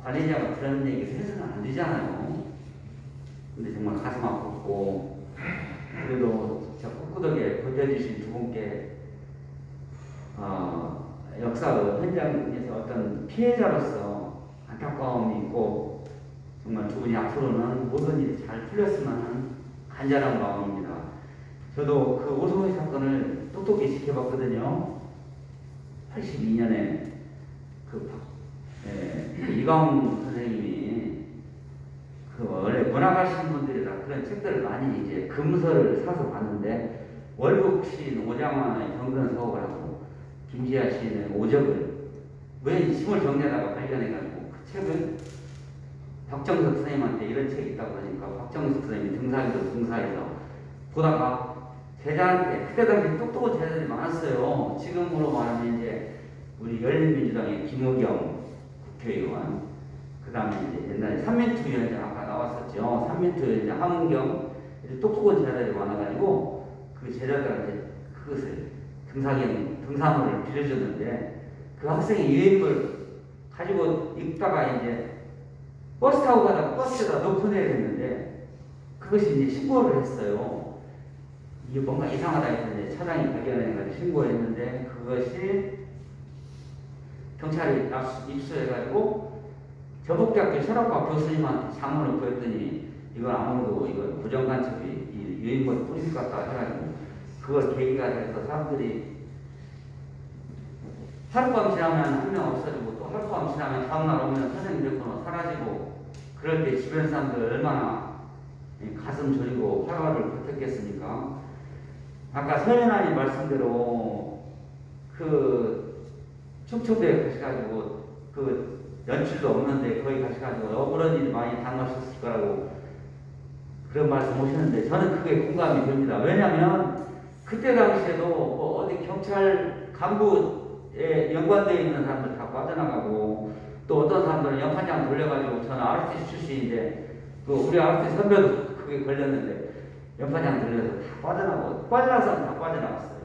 관리자가 그런 얘기를 해서는 안 되잖아요. 근데 정말 가슴 아팠고 그래도 저 꿋꿋하게 버텨주신 두 분께 역사 현장에서 어떤 피해자로서 안타까움이 있고 정말 두 분이 앞으로는 모든 일이 잘 풀렸으면 간절한 마음입니다. 저도 그 오송이 사건을 똑똑히 지켜봤거든요. 82년에 이광 선생님이 그 원래 문학하시는 분들이라 그런 책들을 많이 이제 금서를 사서 봤는데 월북 시인 오장환의 경건 서울하고 김지아 시인의 오적을 왜 심을 정리하다가 발견해가지고 그 책을 박정석 선생님한테 이런 책이 있다고 하니까 박정석 선생님이 등사기도 등사해서 보다가 제자한테 그때 당시 똑똑한 제자들이 많았어요. 지금으로 말하면 이제 우리 열린민주당의 김우경 국회의원, 그 다음에 이제 옛날에 삼민투위원회 아까 나왔었죠. 삼민투위원회 함은경 똑똑한 제자들이 많아가지고 그 제자들한테 그것을 등사물을 빌려줬는데 그 학생이 유인물 가지고 읽다가 이제 버스 타고 가다가 버스에다 넣고 내야 됐는데 그것이 이제 신고를 했어요. 이게 뭔가 이상하다 했는데 차장이 발견해가지고 신고했는데 그것이 경찰이 입수해가지고 저북대학교 철학과 교수님한테 자문을 구했더니 이건 아무래도 이건 부정간첩이 유인물이 뿌릴 것 같다 해가지고 그걸 계기가 돼서 사람들이 하룻밤 지나면 한 명 없어지고 또 하룻밤 지나면 다음날 오면 선생님 됐구나 사라지고 그럴 때 주변 사람들 얼마나 가슴 저리고 화가를 버텼겠습니까? 아까 서연아님 말씀대로 그 충청도에 가셔가지고 그 연출도 없는데 거기 가셔가지고 억울한 일이 많이 당하셨을 거라고 그런 말씀 오셨는데 저는 그게 공감이 됩니다. 왜냐하면 그때 당시에도 뭐 어디 경찰 간부에 연관되어 있는 사람들 다 빠져나가고 또 어떤 사람들은 연판장 돌려가지고 저는 아르티스트 출신인데 그 우리 아르티스트 선배도 그게 걸렸는데 연판장 돌려서 다 빠져나가고 빠져나간 사람 다 빠져나갔어요.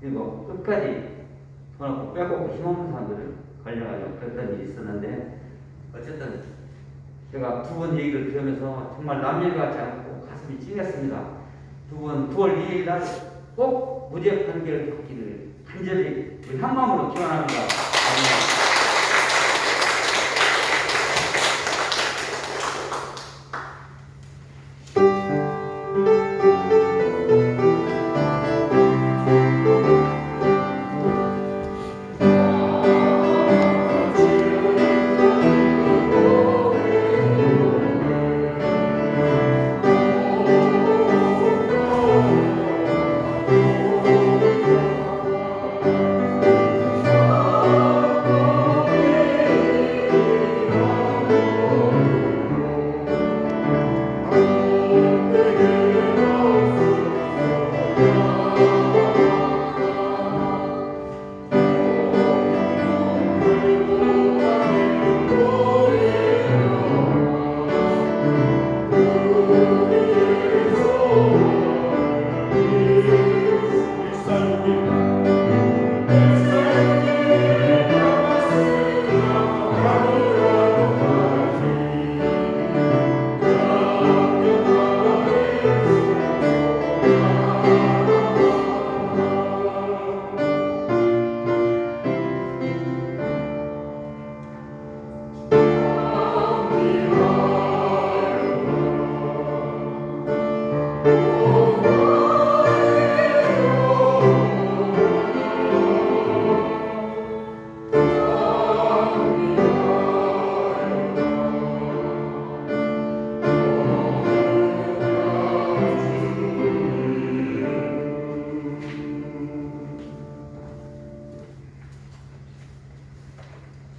그리고 끝까지 돈 없고 빼고 힘없는 사람들을 걸려가지고 그랬던 일이 있었는데 어쨌든 제가 두 분 얘기를 들으면서 정말 남일 같지 않고 가슴이 찡했습니다. 두 분 9월 2일 날 꼭 무죄 판결을 받기를 간절히 우리 한마음으로 기원합니다.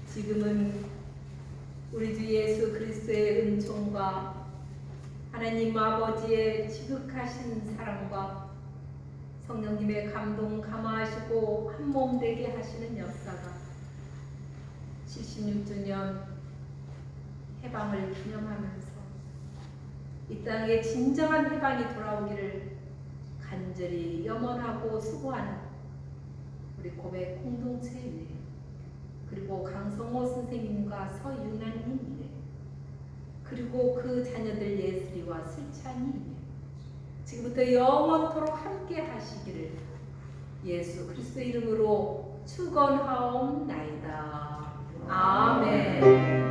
지금은 우리 주 예수 그리스도의 은총과 하나님 아버지의 지극하신 사랑과 성령님의 감동 감화하시고 한몸 되게 하시는 역사가 76주년 해방을 기념하면서 이 땅에 진정한 해방이 돌아오기를 간절히 염원하고 수고하는 우리 고백 공동체 위에 그리고 강성호 선생님과 서윤아님 위에 그리고 그 자녀들 예슬이와 슬찬이 위에 지금부터 영원토록 함께 하시기를 예수 그리스도 이름으로 축원하옵나이다. 아멘.